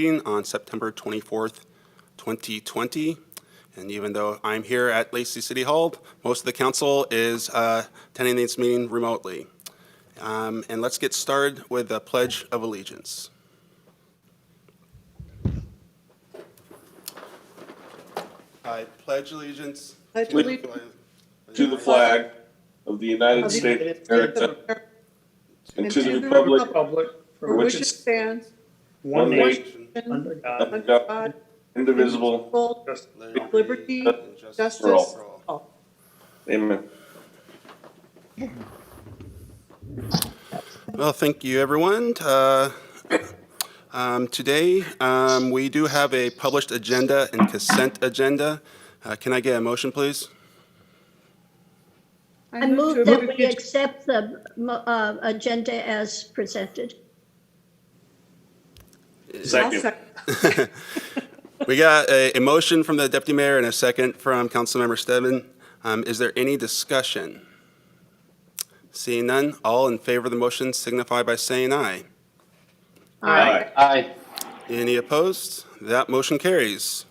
on September 24th, 2020. And even though I'm here at Lacey City Hall, most of the council is attending this meeting remotely. And let's get started with the Pledge of Allegiance. I pledge allegiance to the flag of the United States of America and to the republic for which it stands, one nation, under God, indivisible, liberty, justice for for all. all. Amen. Well, thank you, everyone. Today, we do have a published agenda and consent agenda. Can I get a motion, please? I move that we accept the agenda as presented. Second. We got a motion from the Deputy Mayor and a second from Councilmember Stebbin. Is there any discussion? Seeing none, all in favor of the motion signify by saying aye. Aye. Aye. Any opposed? That motion carries.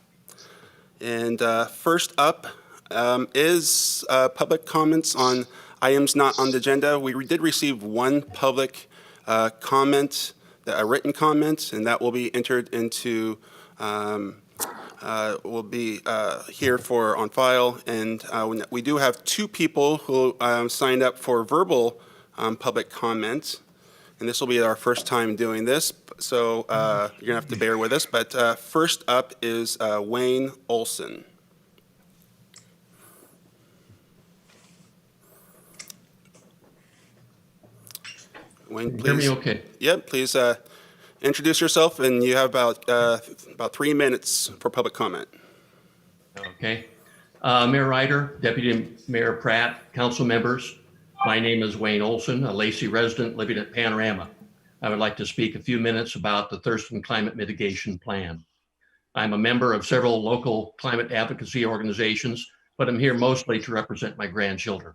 And first up is public comments on items not on the agenda. We did receive one public comment, a written comment, and that will be entered into, will be here for on file. And we do have two people who signed up for verbal public comment. And this will be our first time doing this, so you're gonna have to bear with us. But first up is Wayne Olson. Wayne, please. Hear me okay? Yep, please introduce yourself, and you have about 3 minutes for public comment. Okay. Mayor Ryder, Deputy Mayor Pratt, council members, my name is Wayne Olson, a Lacey resident living at Panorama. I would like to speak a few minutes about the Thurston Climate Mitigation Plan. I'm a member of several local climate advocacy organizations, but I'm here mostly to represent my grandchildren.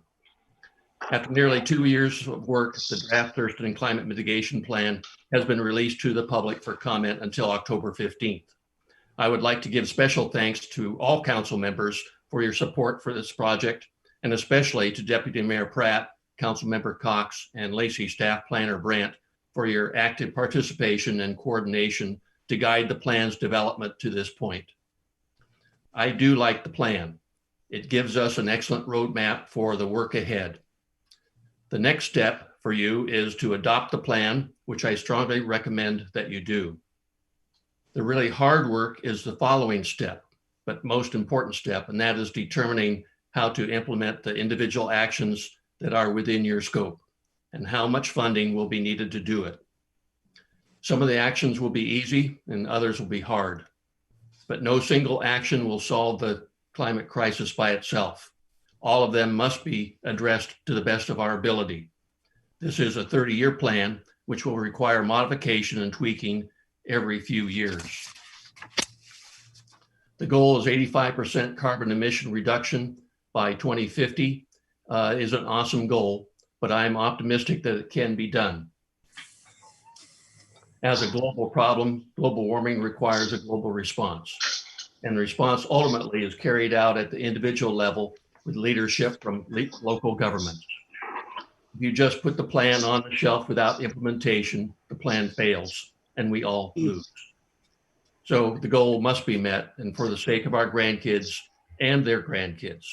After nearly 2 years of work, the draft Thurston Climate Mitigation Plan has been released to the public for comment until October 15th. I would like to give special thanks to all council members for your support for this project, and especially to Deputy Mayor Pratt, Councilmember Cox, and Lacey Staff Planner Brandt for your active participation and coordination to guide the plan's development to this point. I do like the plan. It gives us an excellent roadmap for the work ahead. The next step for you is to adopt the plan, which I strongly recommend that you do. The really hard work is the following step, but most important step, and that is determining how to implement the individual actions that are within your scope and how much funding will be needed to do it. Some of the actions will be easy and others will be hard, but no single action will solve the climate crisis by itself. All of them must be addressed to the best of our ability. This is a 30-year plan, which will require modification and tweaking every few years. The goal is 85% carbon emission reduction by 2050. Is an awesome goal, but I'm optimistic that it can be done. As a global problem, global warming requires a global response. And the response ultimately is carried out at the individual level with leadership from local governments. If you just put the plan on the shelf without implementation, the plan fails and we all lose. So the goal must be met, and for the sake of our grandkids and their grandkids,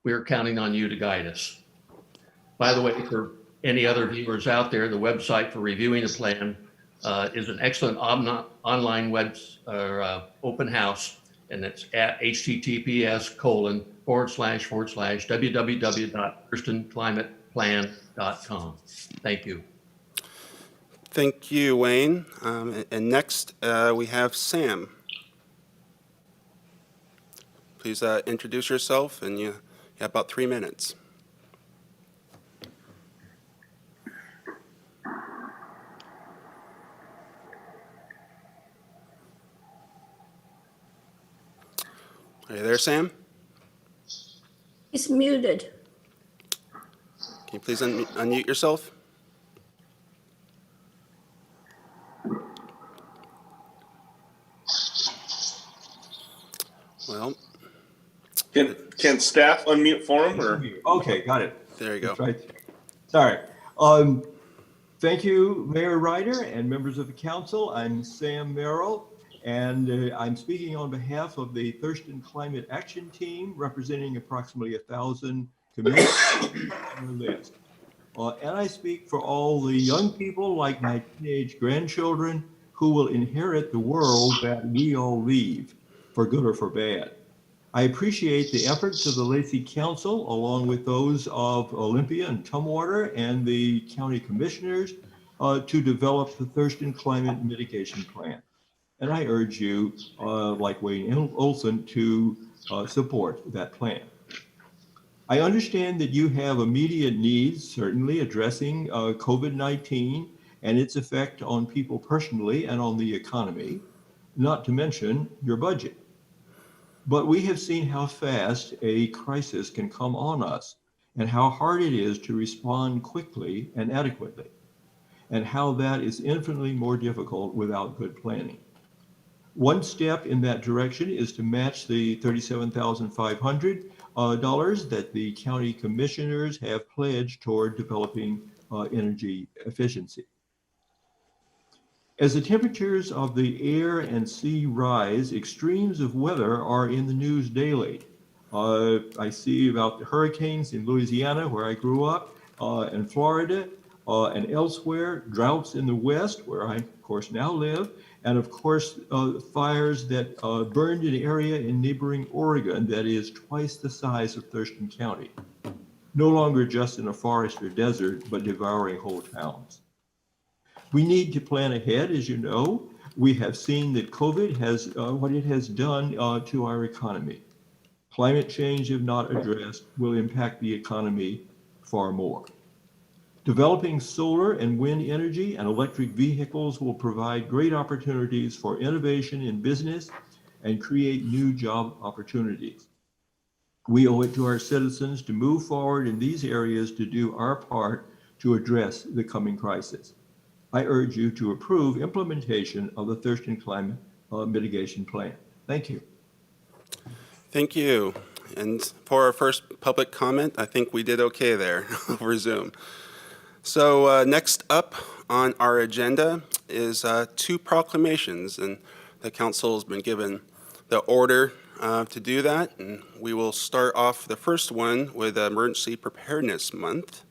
we are counting on you to guide us. By the way, for any other viewers out there, the website for reviewing the plan is an excellent online open house, and it's at https://www.thurstonclimateplan.com. Thank you. Thank you, Wayne. And next, we have Sam. Please introduce yourself, and you have about 3 minutes. Are you there, Sam? He's muted. Can you please unmute yourself? Well, Can staff unmute for him or? Okay, got it. there you go. That's right. Sorry. Thank you, Mayor Ryder and members of the council. I'm Sam Merrill, and I'm speaking on behalf of the Thurston Climate Action Team, representing approximately 1,000 communities on the list. And I speak for all the young people like my teenage grandchildren who will inherit the world that we all leave, for good or for bad. I appreciate the efforts of the Lacey Council, along with those of Olympia and Tumwater and the county commissioners, to develop the Thurston Climate Mitigation Plan. And I urge you, like Wayne Olson, to support that plan. I understand that you have immediate needs, certainly addressing COVID-19 and its effect on people personally and on the economy, not to mention your budget. But we have seen how fast a crisis can come on us and how hard it is to respond quickly and adequately, and how that is infinitely more difficult without good planning. One step in that direction is to match the $37,500 that the county commissioners have pledged toward developing energy efficiency. As the temperatures of the air and sea rise, extremes of weather are in the news daily. I see about the hurricanes in Louisiana, where I grew up, and Florida, and elsewhere, droughts in the West, where I, of course, now live, and of course, fires that burned an area in neighboring Oregon that is twice the size of Thurston County. No longer just in a forest or desert, but devouring whole towns. We need to plan ahead, as you know. We have seen that COVID has what it has done to our economy. Climate change, if not addressed, will impact the economy far more. Developing solar and wind energy and electric vehicles will provide great opportunities for innovation in business and create new job opportunities. We owe it to our citizens to move forward in these areas to do our part to address the coming crisis. I urge you to approve implementation of the Thurston Climate Mitigation Plan. Thank you. Thank you. And for our first public comment, I think we did okay there over Zoom. So next up on our agenda is two proclamations, and the council has been given the order to do that. And we will start off the first one with Emergency Preparedness Month,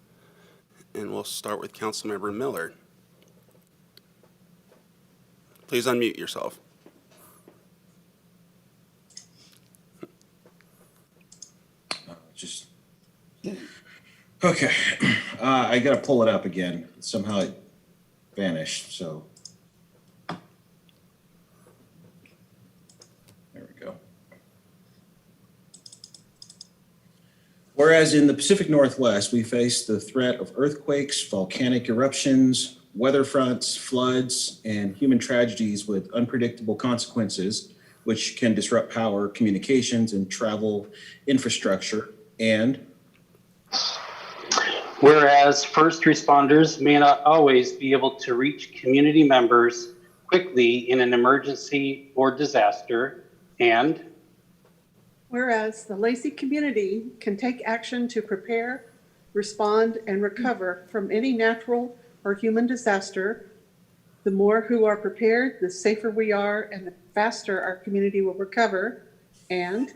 and we'll start with Councilmember Miller. Please unmute yourself. Okay. I gotta pull it up again. Somehow it vanished, so. There we go. Whereas in the Pacific Northwest, we face the threat of earthquakes, volcanic eruptions, weather fronts, floods, and human tragedies with unpredictable consequences, which can disrupt power, communications, and travel infrastructure. And whereas first responders may not always be able to reach community members quickly in an emergency or disaster. And whereas the Lacey community can take action to prepare, respond, and recover from any natural or human disaster. The more who are prepared, the safer we are, and the faster our community will recover. And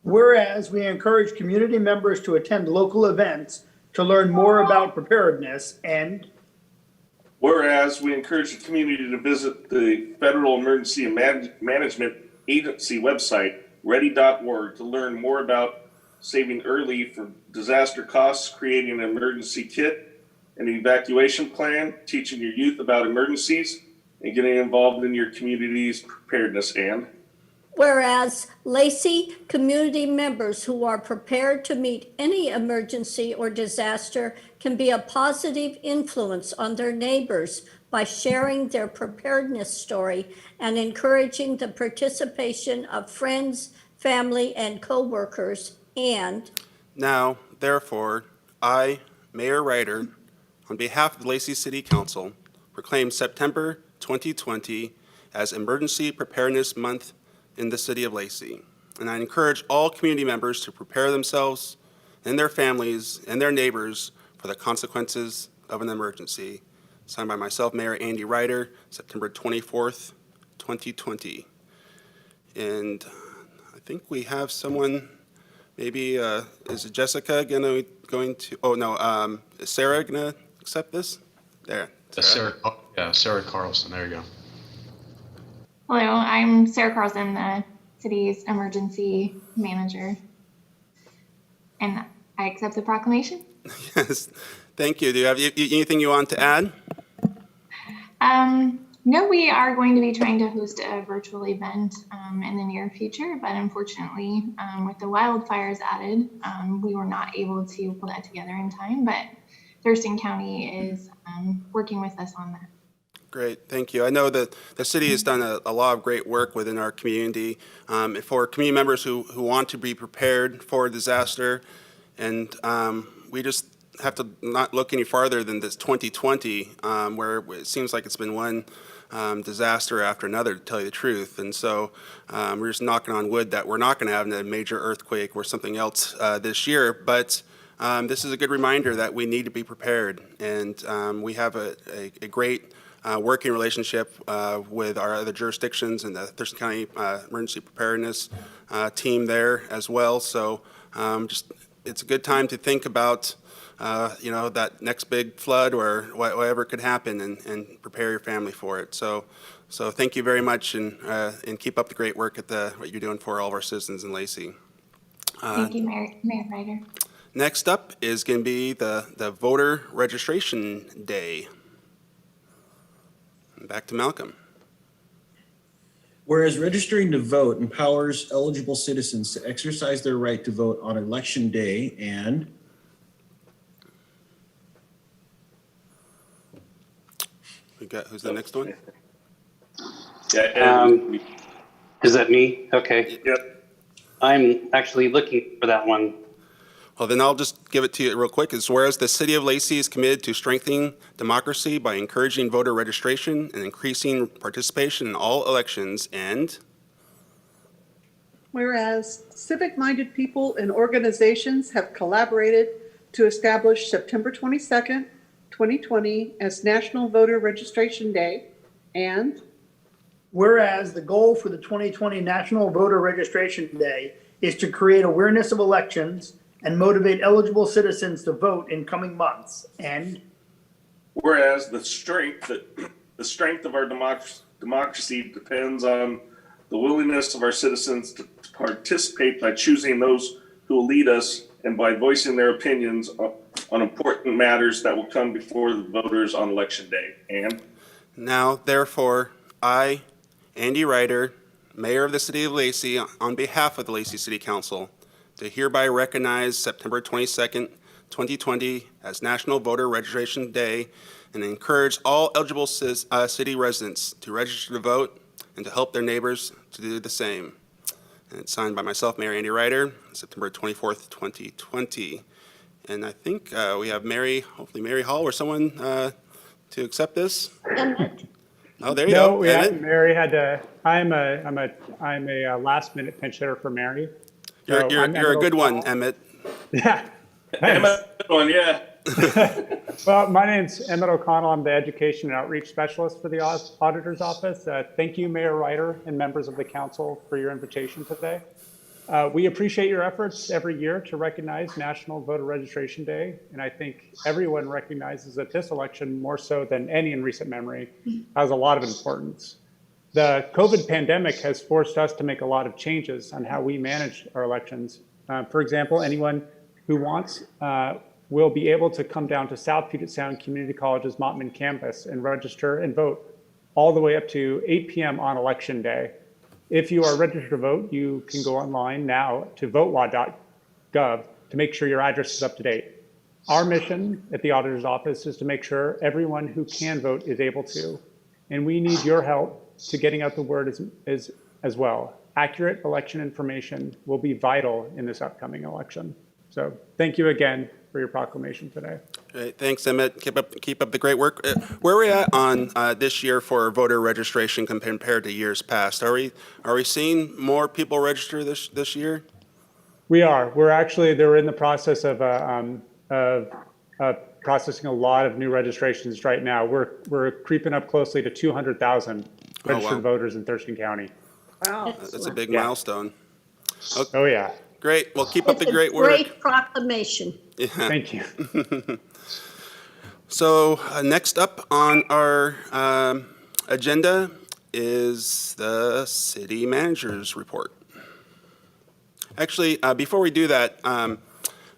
whereas we encourage community members to attend local events to learn more about preparedness. And whereas we encourage the community to visit the Federal Emergency Management Agency website, ready.org, to learn more about saving early for disaster costs, creating an emergency kit, an evacuation plan, teaching your youth about emergencies, and getting involved in your community's preparedness. And whereas Lacey community members who are prepared to meet any emergency or disaster can be a positive influence on their neighbors by sharing their preparedness story and encouraging the participation of friends, family, and co-workers. And now, therefore, I, Mayor Ryder, on behalf of the Lacey City Council, proclaim September 2020 as Emergency Preparedness Month in the City of Lacey. and I encourage all community members to prepare themselves and their families and their neighbors for the consequences of an emergency. Signed by myself, Mayor Andy Ryder, September 24th, 2020. And I think we have someone, maybe, is it Jessica going to, oh no, is Sarah gonna accept this? There. Sarah Carlson, there you go. Hello, I'm Sarah Carlson, the city's emergency manager. And I accept the proclamation. Yes, thank you. Do you have anything you want to add? No, we are going to be trying to host a virtual event in the near future, but unfortunately, with the wildfires added, we were not able to pull that together in time, but Thurston County is working with us on that. Great, thank you. I know that the city has done a lot of great work within our community. For community members who want to be prepared for a disaster, and we just have to not look any farther than this 2020, where it seems like it's been one disaster after another, to tell you the truth. And so we're just knocking on wood that we're not going to have a major earthquake or something else this year. But this is a good reminder that we need to be prepared. And we have a great working relationship with our other jurisdictions and the Thurston County Emergency Preparedness team there as well. So it's a good time to think about that next big flood or whatever could happen, and prepare your family for it. So thank you very much, and keep up the great work at what you're doing for all of our citizens in Lacey. Thank you, Mayor Ryder. Next up is going to be the voter registration day. Back to Malcolm. Whereas registering to vote empowers eligible citizens to exercise their right to vote on election day, and Who's the next one? Yeah. Is that me? Okay. Yep. I'm actually looking for that one. Well, then I'll just give it to you real quick. It's whereas the City of Lacey is committed to strengthening democracy by encouraging voter registration and increasing participation in all elections, and Whereas civic-minded people and organizations have collaborated to establish September 22nd, 2020 as National Voter Registration Day, and Whereas the goal for the 2020 National Voter Registration Day is to create awareness of elections and motivate eligible citizens to vote in coming months. And Whereas the strength of our democracy depends on the willingness of our citizens to participate by choosing those who will lead us and by voicing their opinions on important matters that will come before the voters on election day. And now, therefore, I, Andy Ryder, Mayor of the City of Lacey, on behalf of the Lacey City Council, to hereby recognize September 22nd, 2020 as National Voter Registration Day, and encourage all eligible city residents to register to vote and to help their neighbors to do the same. And it's signed by myself, Mayor Andy Ryder, September 24th, 2020. And I think we have hopefully Mary Hall or someone to accept this. Oh, there you go. Mary had to. I'm a last minute pinch hitter for Mary. So You're a good one, Emmett. Yeah. Emmett, yeah. Well, my name's Emmett O'Connell. I'm the Education and Outreach Specialist for the Auditor's Office. Thank you, Mayor Ryder and members of the council, for your invitation today. We appreciate your efforts every year to recognize National Voter Registration Day, and I think everyone recognizes that this election, more so than any in recent memory, has a lot of importance. The COVID pandemic has forced us to make a lot of changes on how we manage our elections. For example, anyone who wants will be able to come down to South Puget Sound Community College's Mottman campus and register and vote all the way up to 8 p.m. on election day. If you are registered to vote, you can go online now to votelaw.gov to make sure your address is up to date. Our mission at the Auditor's Office is to make sure everyone who can vote is able to, and we need your help to getting out the word as well. Accurate election information will be vital in this upcoming election. So thank you again for your proclamation today. Great, thanks, Emmett. Keep up the great work. Where are we at on this year for voter registration compared to years past? Are we seeing more people register this year? We are. They're in the process of processing a lot of new registrations right now. We're creeping up closely to 200,000 registered voters in Thurston County. Wow. That's a big milestone. Okay. Oh yeah. Great. Well, keep up the great It's a work. great proclamation. Yeah. Thank you. So next up on our agenda is the city manager's report. Actually, before we do that, I'm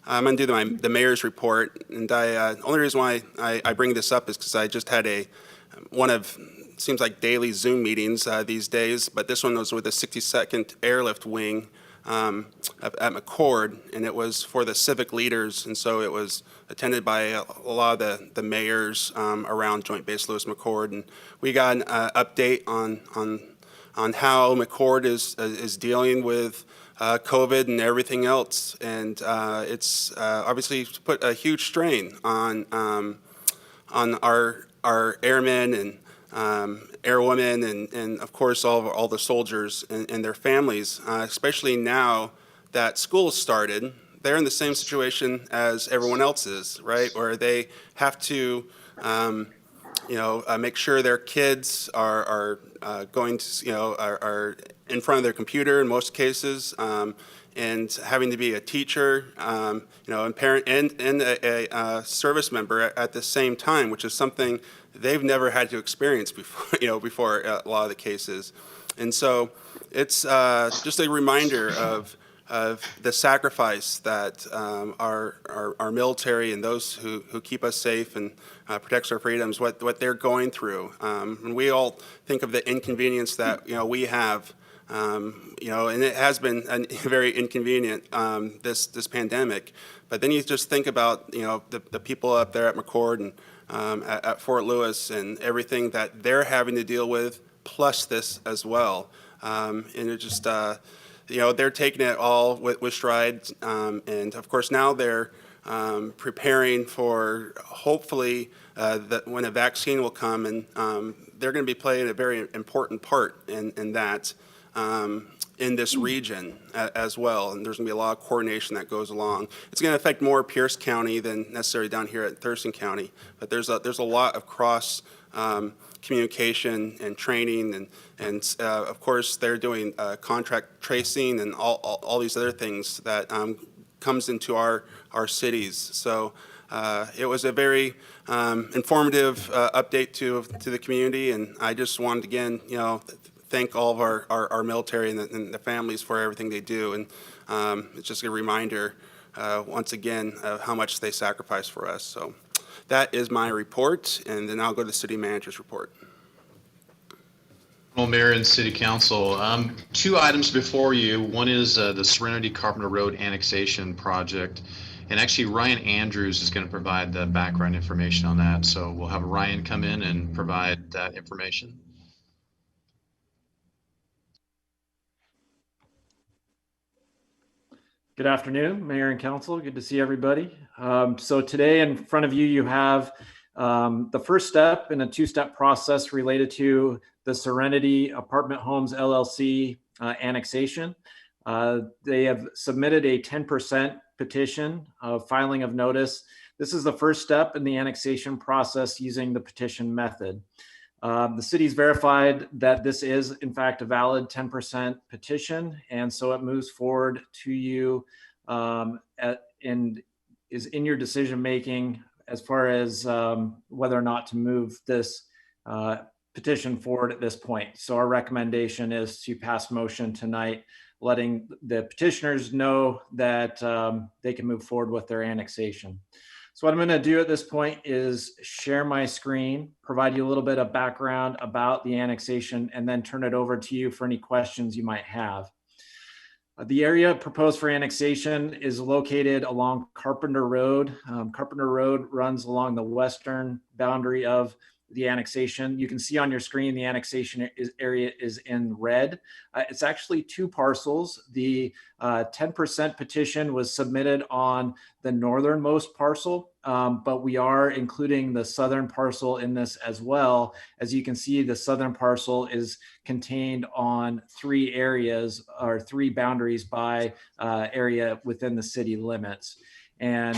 going to do the mayor's report. And only reason why I bring this up is because I just had one of seems like daily Zoom meetings these days, but this one was with the 62nd Airlift Wing at McCord, and it was for the civic leaders, and so it was attended by a lot of the mayors around Joint Base Lewis McCord, and we got an update on how McCord is dealing with COVID and everything else, and it's obviously put a huge strain on our airmen and airwomen and of course all the soldiers and their families, especially now that school has started. They're in the same situation as everyone else is, right? Where they have to make sure their kids are going to, are in front of their computer in most cases, and having to be a teacher, and parent and a service member at the same time, which is something they've never had to experience before, before a lot of the cases. And so it's just a reminder of the sacrifice that our military and those who keep us safe and protects our freedoms, what they're going through. And we all think of the inconvenience that we have, and it has been very inconvenient, this pandemic. But then you just think about the people up there at McCord and at Fort Lewis and everything that they're having to deal with, plus this as well. And it just they're taking it all with stride, and of course now they're preparing for hopefully when a vaccine will come, and they're going to be playing a very important part in that. In this region as well, and there's going to be a lot of coordination that goes along. It's going to affect more Pierce County than necessarily down here at Thurston County, but there's a lot of cross communication and training, and of course they're doing contract tracing and all these other things that comes into our cities. So it was a very informative update to the community, and I just wanted to again thank all of our military and the families for everything they do. And it's just a reminder, once again, of how much they sacrifice for us. So that is my report, and then I'll go to the city manager's report. Well, Mayor and City Council, 2 items before you. One is the Serenity Carpenter Road Annexation Project. And actually, Ryan Andrews is going to provide the background information on that. So we'll have Ryan come in and provide that information. Good afternoon, Mayor and Council. Good to see everybody. So today in front of you, you have the first step in a 2-step process related to the Serenity Apartment Homes LLC annexation. They have submitted a 10% petition of filing of notice. This is the first step in the annexation process using the petition method. The city's verified that this is in fact a valid 10% petition, and so it moves forward to you and is in your decision making as far as whether or not to move this petition forward at this point. So our recommendation is to pass motion tonight, letting the petitioners know that they can move forward with their annexation. So what I'm going to do at this point is share my screen, provide you a little bit of background about the annexation, and then turn it over to you for any questions you might have. The area proposed for annexation is located along Carpenter Road. Carpenter Road runs along the western boundary of the annexation. You can see on your screen the annexation area is in red. It's actually 2 parcels. The 10% petition was submitted on the northernmost parcel but we are including the southern parcel in this as well. As you can see, the southern parcel is contained on 3 areas or 3 boundaries by area within the city limits. And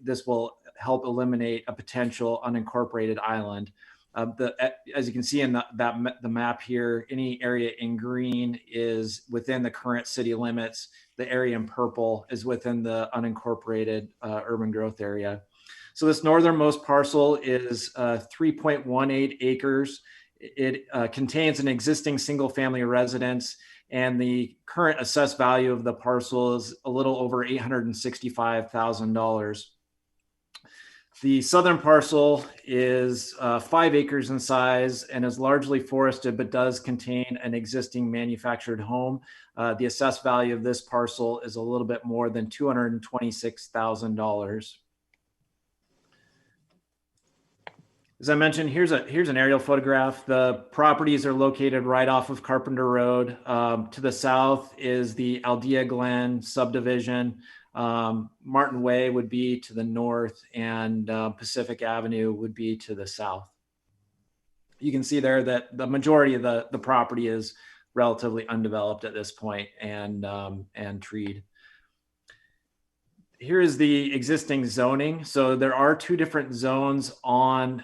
this will help eliminate a potential unincorporated island. As you can see in the map here, any area in green is within the current city limits. The area in purple is within the unincorporated urban growth area. So this northernmost parcel is 3.18 acres. It contains an existing single-family residence, and the current assessed value of the parcel is a little over $865,000. The southern parcel is 5 acres in size and is largely forested, but does contain an existing manufactured home. The assessed value of this parcel is a little bit more than $226,000. As I mentioned, here's an aerial photograph. The properties are located right off of Carpenter Road. To the south is the Aldea Glen subdivision. Martin Way would be to the north, and Pacific Avenue would be to the south. You can see there that the majority of the property is relatively undeveloped at this point and treed. Here is the existing zoning. So there are 2 different zones on,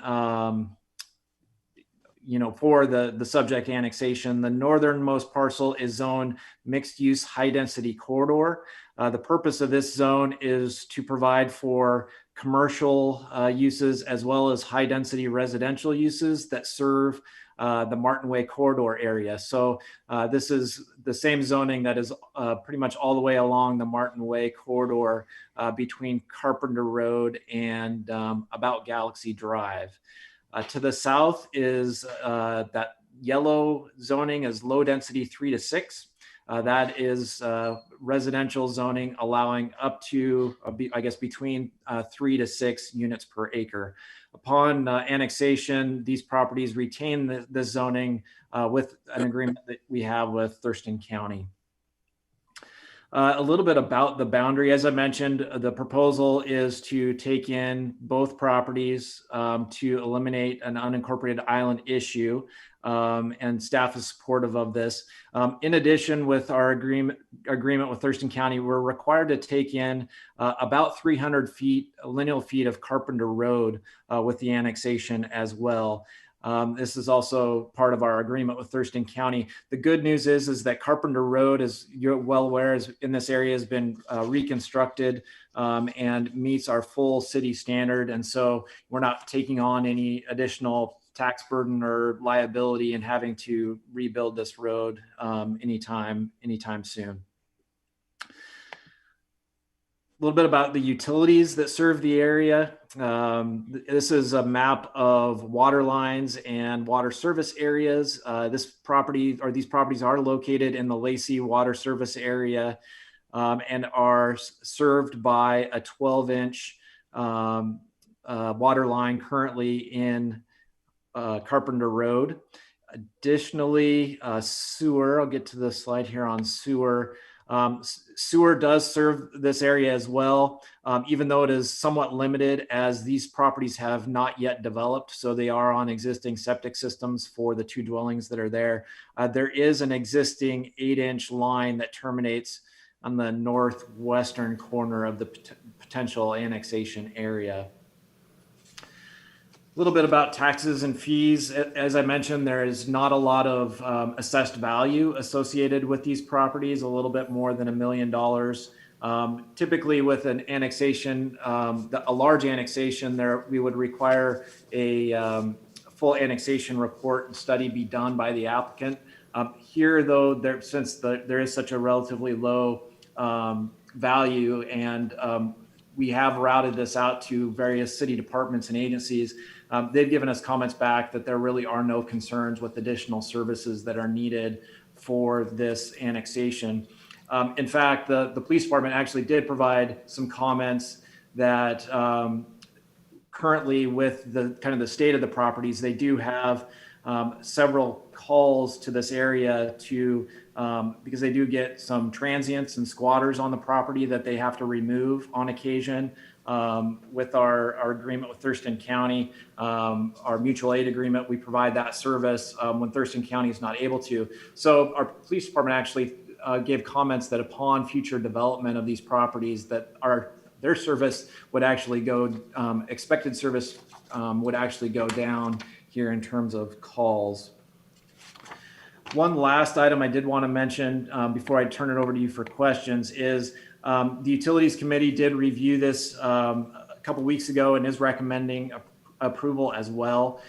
for the subject annexation. The northernmost parcel is zoned mixed use high density corridor. The purpose of this zone is to provide for commercial uses as well as high density residential uses that serve the Martin Way corridor area. So this is the same zoning that is pretty much all the way along the Martin Way corridor between Carpenter Road and about Galaxy Drive. To the south is that yellow zoning is low density 3 to 6. That is residential zoning allowing up to, I guess, between 3 to 6 units per acre. Upon annexation, these properties retain the zoning with an agreement that we have with Thurston County. A little bit about the boundary. As I mentioned, the proposal is to take in both properties to eliminate an unincorporated island issue, and staff is supportive of this. In addition, with our agreement with Thurston County, we're required to take in about 300 lineal feet of Carpenter Road with the annexation as well. This is also part of our agreement with Thurston County. The good news is that Carpenter Road, as you're well aware, in this area has been reconstructed and meets our full city standard. And so we're not taking on any additional tax burden or liability in having to rebuild this road anytime soon. A little bit about the utilities that serve the area. This is a map of water lines and water service areas. These properties are located in the Lacey water service area and are served by a 12-inch water line currently in Carpenter Road. Additionally, sewer, I'll get to the slide here on sewer. Sewer does serve this area as well, even though it is somewhat limited as these properties have not yet developed. So they are on existing septic systems for the 2 dwellings that are there. There is an existing 8-inch line that terminates on the northwestern corner of the potential annexation area. A little bit about taxes and fees. As I mentioned, there is not a lot of assessed value associated with these properties, a little bit more than $1 million. Typically with an annexation, a large annexation, we would require a full annexation report and study be done by the applicant. Here though, since there is such a relatively low value and we have routed this out to various city departments and agencies, they've given us comments back that there really are no concerns with additional services that are needed for this annexation. In fact, the police department actually did provide some comments that currently with the state of the properties, they do have several calls to this area because they do get some transients and squatters on the property that they have to remove on occasion. with our agreement with Thurston County, our mutual aid agreement, we provide that service when Thurston County is not able to. So our police department actually gave comments that upon future development of these properties, that their service would actually go, expected service would actually go down here in terms of calls. One last item I did want to mention before I turn it over to you for questions is the Utilities Committee did review this a couple weeks ago and is recommending approval as well.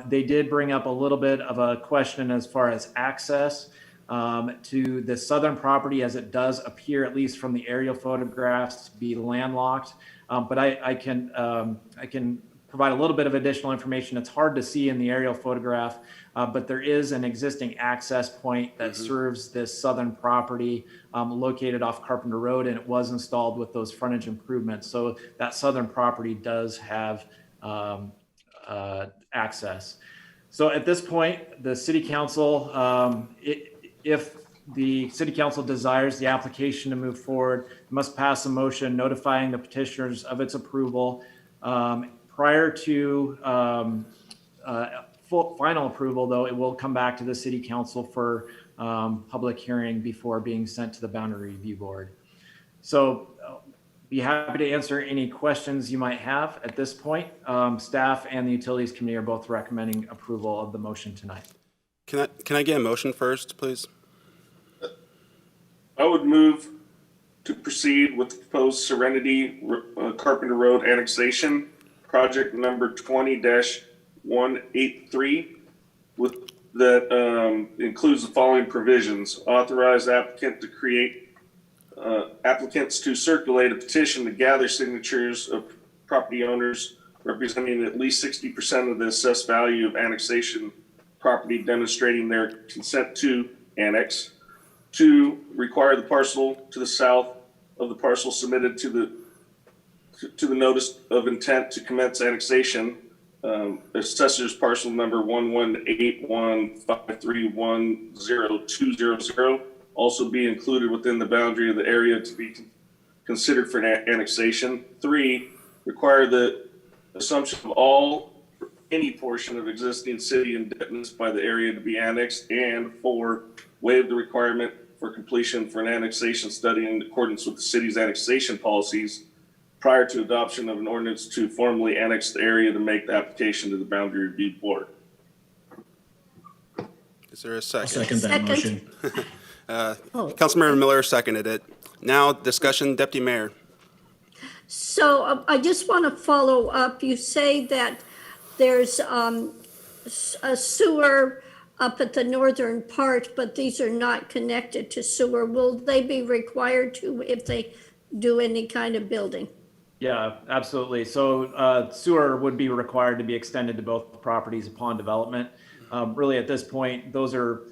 They did bring up a little bit of a question as far as access to the southern property, as it does appear, at least from the aerial photographs, to be landlocked. But I can provide a little bit of additional information. It's hard to see in the aerial photograph, but there is an existing access point that serves this southern property located off Carpenter Road, and it was installed with those frontage improvements. So that southern property does have access. So at this point, the City Council, if the City Council desires the application to move forward, must pass a motion notifying the petitioners of its approval. Prior to final approval, though, it will come back to the City Council for public hearing before being sent to the Boundary Review Board. So be happy to answer any questions you might have at this point. Staff and the Utilities Committee are both recommending approval of the motion tonight. Can I get a motion first, please? I would move to proceed with the proposed Serenity Carpenter Road annexation, project number 20-183, with that includes the following provisions: authorize applicants to circulate a petition to gather signatures of property owners representing at least 60% of the assessed value of annexation property, demonstrating their consent to annex. 2, require the parcel to the south of the parcel submitted to the notice of intent to commence annexation, assessor's parcel number 11815310200, also be included within the boundary of the area to be considered for annexation. 3, require the assumption of any portion of existing city indebtedness by the area to be annexed. And 4, waive the requirement for completion for an annexation study in accordance with the city's annexation policies prior to adoption of an ordinance to formally annex the area to make the application to the Boundary Review Board. Is there a second? I'll second that motion. Councilmember Miller seconded it. Now discussion, Deputy Mayor. So I just want to follow up. You say that there's a sewer up at the northern part, but these are not connected to sewer. Will they be required to if they do any kind of building? Yeah, absolutely. So sewer would be required to be extended to both properties upon development. Really, at this point, those are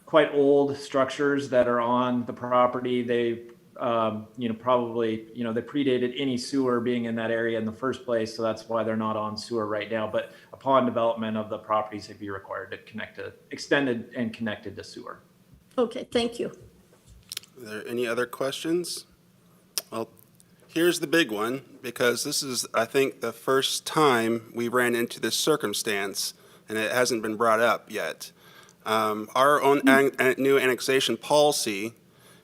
quite old structures that are on the property. They, probably, they predated any sewer being in that area in the first place. So that's why they're not on sewer right now. But upon development of the properties, they'd be required to extended and connected to sewer. Okay, thank you. Are there any other questions? Well, here's the big one, because this is, I think, the first time we ran into this circumstance, and it hasn't been brought up yet. Our own new annexation policy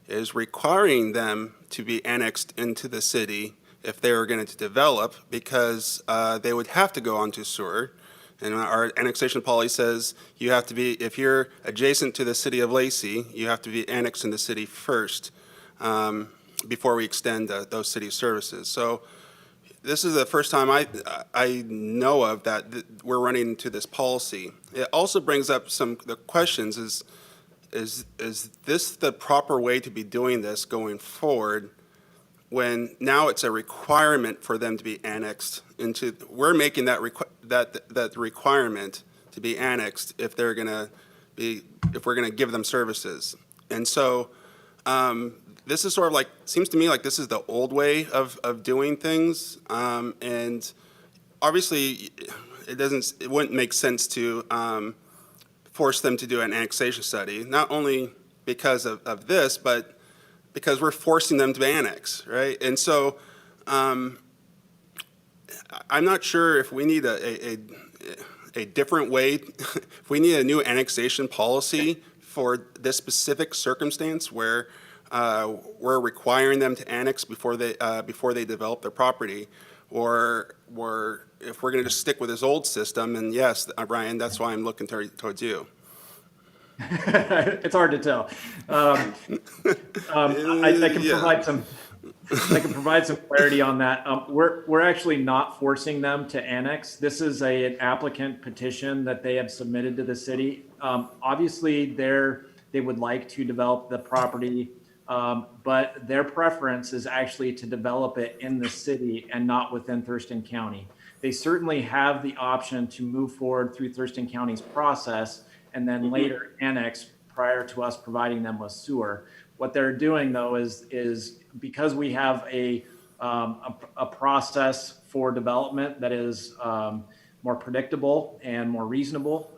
is requiring them to be annexed into the city if they were going to develop, because they would have to go onto sewer. And our annexation policy says you have to be, if you're adjacent to the city of Lacey, you have to be annexed in the city first before we extend those city services. So this is the first time I know of that we're running into this policy. It also brings up the questions: is this the proper way to be doing this going forward, when now it's a requirement for them to be annexed into? We're making that requirement to be annexed if we're going to give them services. And so this is sort of like, seems to me like this is the old way of doing things. And obviously it wouldn't make sense to force them to do an annexation study, not only because of this, but because we're forcing them to annex, right? And so I'm not sure if we need a different way, if we need a new annexation policy for this specific circumstance where we're requiring them to annex before they develop their property, or if we're going to just stick with this old system. And yes, Ryan, that's why I'm looking towards you. It's hard to tell. I can provide some. I can provide some clarity on that. We're actually not forcing them to annex. This is an applicant petition that they have submitted to the city. Obviously, they would like to develop the property, but their preference is actually to develop it in the city and not within Thurston County. They certainly have the option to move forward through Thurston County's process and then later annex prior to us providing them with sewer. What they're doing, though, is because we have a process for development that is more predictable and more reasonable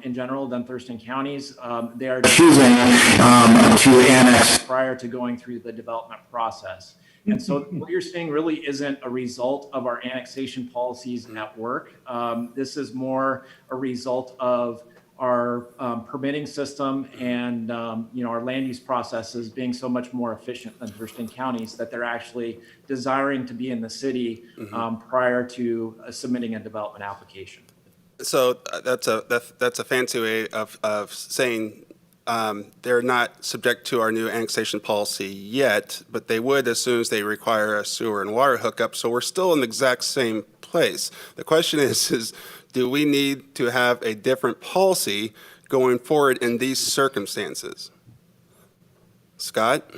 in general than Thurston County's, they are choosing to annex prior to going through the development process. And so what you're seeing really isn't a result of our annexation policies at work. This is more a result of our permitting system and our land use processes being so much more efficient than Thurston County's, that they're actually desiring to be in the city prior to submitting a development application. So that's a fancy way of saying they're not subject to our new annexation policy yet, but they would as soon as they require a sewer and water hookup. So we're still in the exact same place. The question is do we need to have a different policy going forward in these circumstances? Scott?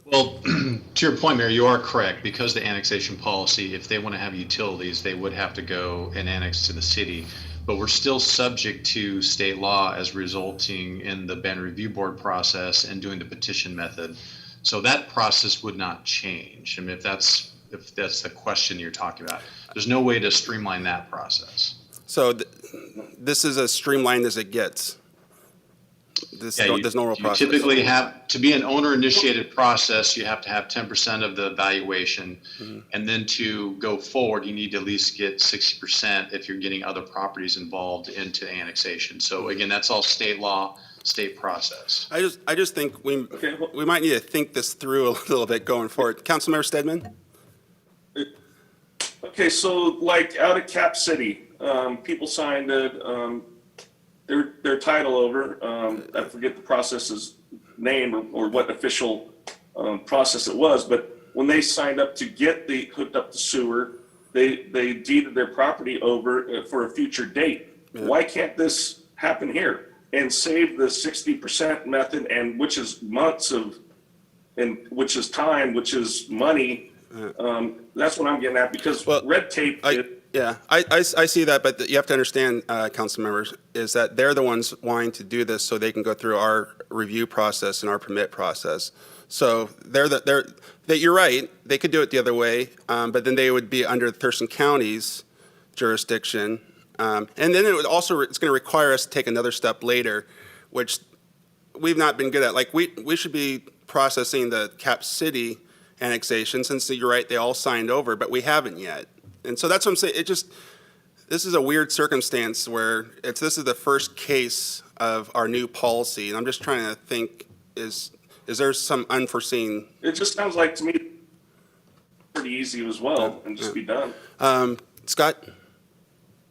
Well, to your point, Mayor, you are correct. Because the annexation policy, if they want to have utilities, they would have to go and annex to the city. But we're still subject to state law as resulting in the ban review board process and doing the petition method. So that process would not change. I mean, if that's the question you're talking about, there's no way to streamline that process. So this is as streamlined as it gets. There's no real process. You typically have, to be an owner-initiated process, you have to have 10% of the valuation. And then to go forward, you need to at least get 60% if you're getting other properties involved into annexation. So again, that's all state law, state process. I just think we might need to think this through a little bit going forward. Councilmember Stedman? Okay, so like out of Cap City, people signed their title over. I forget the process's name or what official process it was, but when they signed up to get hooked up to sewer, they deeded their property over for a future date. Yeah. Why can't this happen here and save the 60% method, and which is months of, and which is time, which is money. That's what I'm getting at, because red tape. I see that, but you have to understand, council members, is that they're the ones wanting to do this so they can go through our review process and our permit process. So you're right, they could do it the other way, but then they would be under Thurston County's jurisdiction. And then it's going to require us to take another step later, which we've not been good at. Like we should be processing the Cap City annexation, since you're right, they all signed over, but we haven't yet. And so that's what I'm saying. This is a weird circumstance where this is the first case of our new policy, and I'm just trying to think: is there some unforeseen? It just sounds like to me pretty easy as well, and just be done. Scott?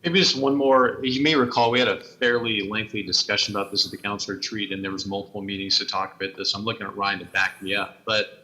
Maybe just one more. You may recall we had a fairly lengthy discussion about this at the council retreat, and there was multiple meetings to talk about this. I'm looking at Ryan to back me up, but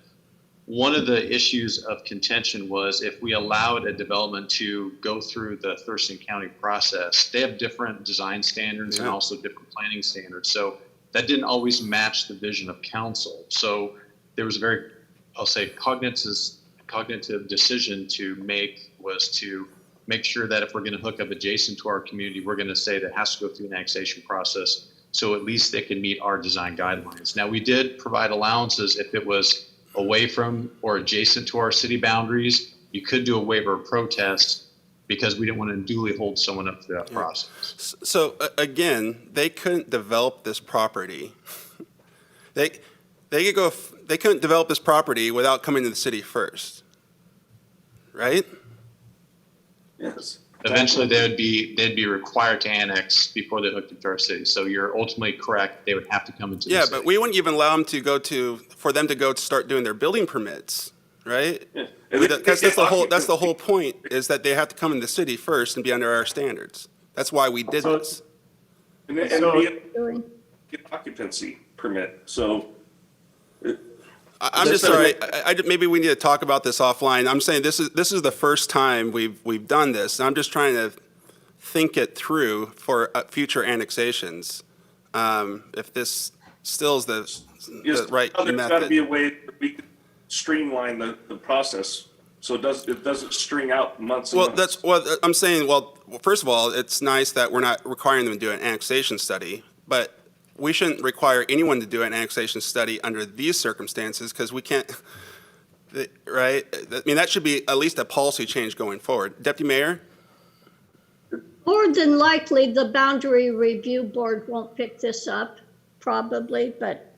one of the issues of contention was if we allowed a development to go through the Thurston County process, they have different design standards and also different planning standards. So that didn't always match the vision of council. So there was a very, I'll say, cognitive decision to make, was to make sure that if we're going to hook up adjacent to our community, we're going to say that it has to go through an annexation process, so at least they can meet our design guidelines. Now, we did provide allowances if it was away from or adjacent to our city boundaries. You could do a waiver of protest because we didn't want to unduly hold someone up through that process. So again, they couldn't develop this property. They couldn't develop this property without coming to the city first, right? Yes. Eventually, they'd be required to annex before they hooked into our city. So you're ultimately correct. They would have to come into the Yeah, city. but we wouldn't even allow them for them to go to start doing their building permits, right? Yeah. Because that's the whole point, is that they have to come in the city first and be under our standards. That's why we did this. And be get occupancy permit. So I'm just sorry. Maybe we need to talk about this offline. I'm saying this is the first time we've done this. And I'm just trying to think it through for future annexations. If this still is the right there's got to method. be a way that we can streamline the process so it doesn't string out months. And Well, months. that's what I'm saying. Well, first of all, it's nice that we're not requiring them to do an annexation study, but we shouldn't require anyone to do an annexation study under these circumstances because we can't, right? I mean, that should be at least a policy change going forward. Deputy Mayor? More than likely, the Boundary Review Board won't pick this up, probably, but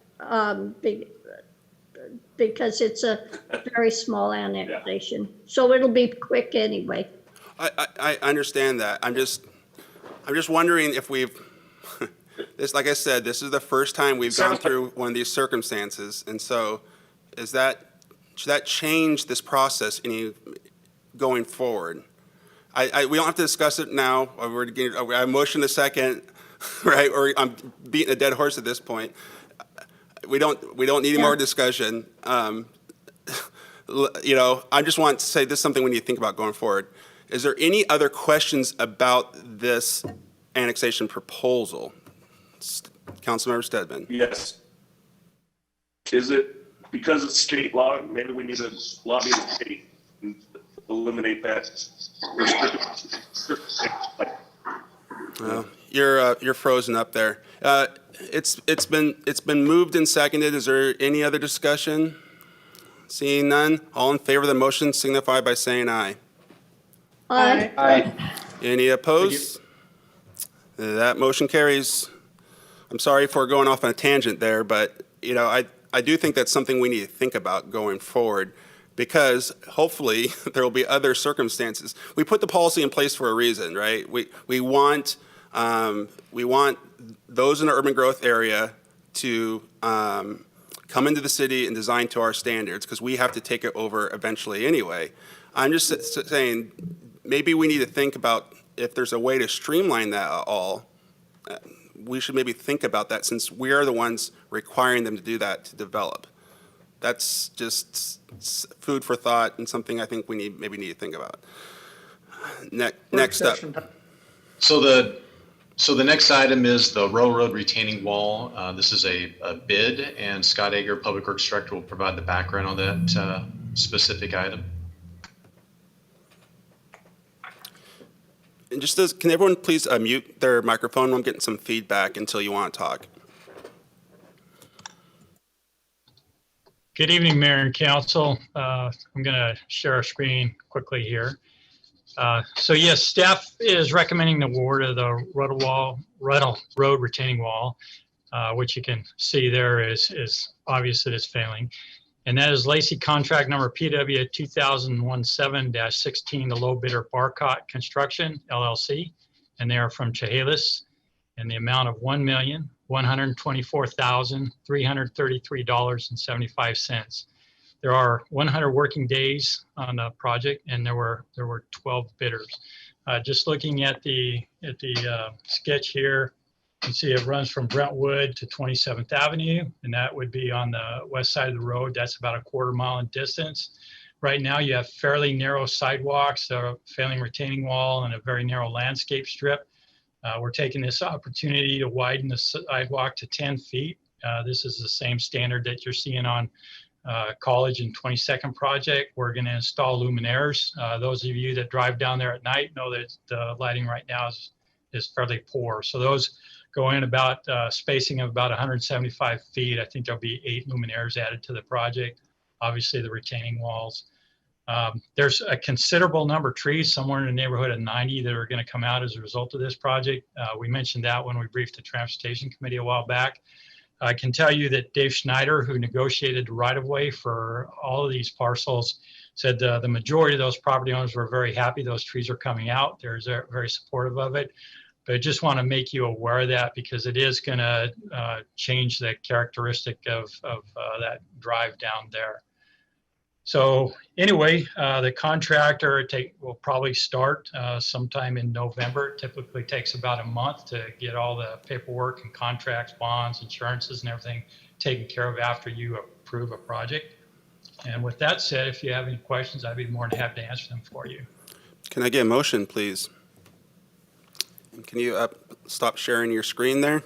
because it's a very small annexation. So it'll be quick anyway. I understand that. I'm just wondering if we've, like I said, this is the first time we've gone through one of these circumstances. And so should that change this process going forward? We don't have to discuss it now. I motion a second, right? Or I'm beating a dead horse at this point. We don't need any more discussion. I just want to say this is something we need to think about going forward. Is there any other questions about this annexation proposal? Councilmember Stedman. Yes. Is it because it's state law? Maybe we need to lobby the state and eliminate that. You're frozen up there. It's been moved and seconded. Is there any other discussion? Seeing none, all in favor of the motion signify by saying aye. Aye. Aye. Any opposed? That motion carries. I'm sorry for going off on a tangent there, but I do think that's something we need to think about going forward, because hopefully there will be other circumstances. We put the policy in place for a reason, right? We want those in the urban growth area to come into the city and design to our standards, because we have to take it over eventually anyway. I'm just saying maybe we need to think about if there's a way to streamline that at all. We should maybe think about that, since we are the ones requiring them to do that to develop. That's just food for thought and something I think we maybe need to think about. Next up. So the next item is the railroad retaining wall. This is a bid, and Scott Ager, Public Works Director, will provide the background on that specific item. And can everyone please mute their microphone? I'm getting some feedback until you want to talk. Good evening, Mayor and Council. I'm going to share our screen quickly here. So yes, staff is recommending the award of the Ruddell Road retaining wall, which you can see there is obvious that it's failing. And that is Lacey contract number PW 2017-16, the low bidder Barcott Construction LLC, and they are from Chehalis, and the amount of $1,124,333.75. There are 100 working days on the project, and there were 12 bidders. Just looking at the sketch here, you can see it runs from Brentwood to 27th Avenue, and that would be on the west side of the road. That's about a quarter mile in distance. Right now, you have fairly narrow sidewalks, a failing retaining wall, and a very narrow landscape strip. We're taking this opportunity to widen the sidewalk to 10 feet. This is the same standard that you're seeing on College and 22nd project. We're going to install luminaires. Those of you that drive down there at night know that the lighting right now is fairly poor. So those go in about spacing of about 175 feet. I think there'll be 8 luminaires added to the project. Obviously the retaining walls. There's a considerable number of trees, somewhere in the neighborhood of 90, that are going to come out as a result of this project. We mentioned that when we briefed the Transportation Committee a while back. I can tell you that Dave Schneider, who negotiated the right-of-way for all of these parcels, said the majority of those property owners were very happy those trees are coming out. They're very supportive of it. But I just want to make you aware of that because it is going to change the characteristic of that drive down there. So anyway, the contractor will probably start sometime in November. It typically takes about a month to get all the paperwork and contracts, bonds, insurances, and everything taken care of after you approve a project. And with that said, if you have any questions, I'd be more than happy to answer them for you. Can I get a motion, please? And can you stop sharing your screen there?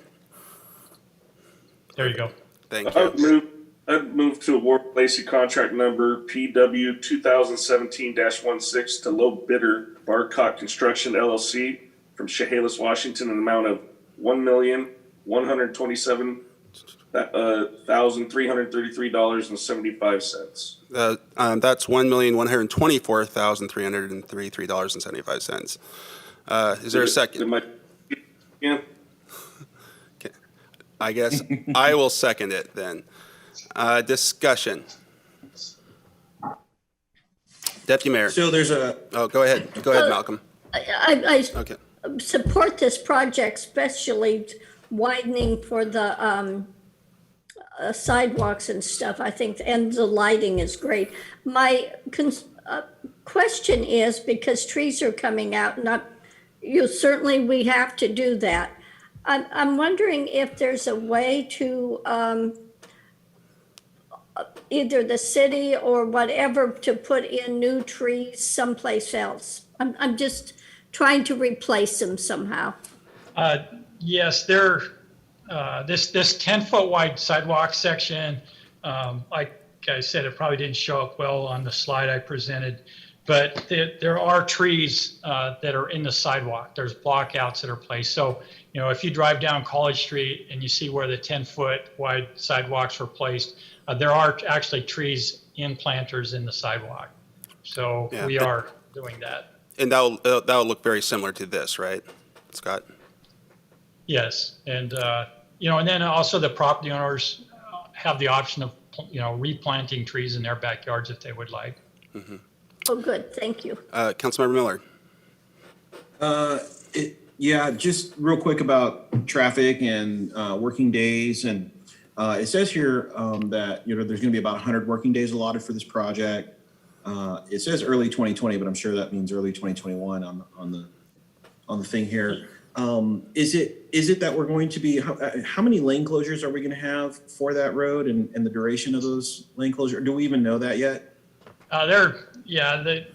There you go. Thank you. I'd move to award Lacey contract number PW 2017-16 to low bidder Barcott Construction LLC from Chehalis, Washington, in the amount of $1,127,333.75. That's $1,124,333.75. Is there a second? Yeah. Okay. I guess I will second it then. Discussion. Deputy Mayor. So there's a, Oh, go ahead. Go ahead, Malcolm. I Okay. support this project, especially widening for the sidewalks and stuff, I think, and the lighting is great. My question is, because trees are coming out, certainly we have to do that. I'm wondering if there's a way to either the city or whatever to put in new trees someplace else. I'm just trying to replace them somehow. Yes, this 10-foot wide sidewalk section, like I said, it probably didn't show up well on the slide I presented, but there are trees that are in the sidewalk. There's blockouts that are placed. So, if you drive down College Street and you see where the 10-foot wide sidewalks were placed, there are actually trees in planters in the sidewalk. So Yeah. we are doing that. And that'll look very similar to this, right, Scott? Yes, and and then also the property owners have the option of replanting trees in their backyards if they would like. Mm-hmm. Oh, good, thank you. Councilmember Miller. yeah, just real quick about traffic and working days. And it says here that, there's going to be about 100 working days allotted for this project. It says early 2020, but I'm sure that means early 2021 on the thing here. Is it that we're going to be, how many lane closures are we going to have for that road and the duration of those lane closures? Do we even know that yet? There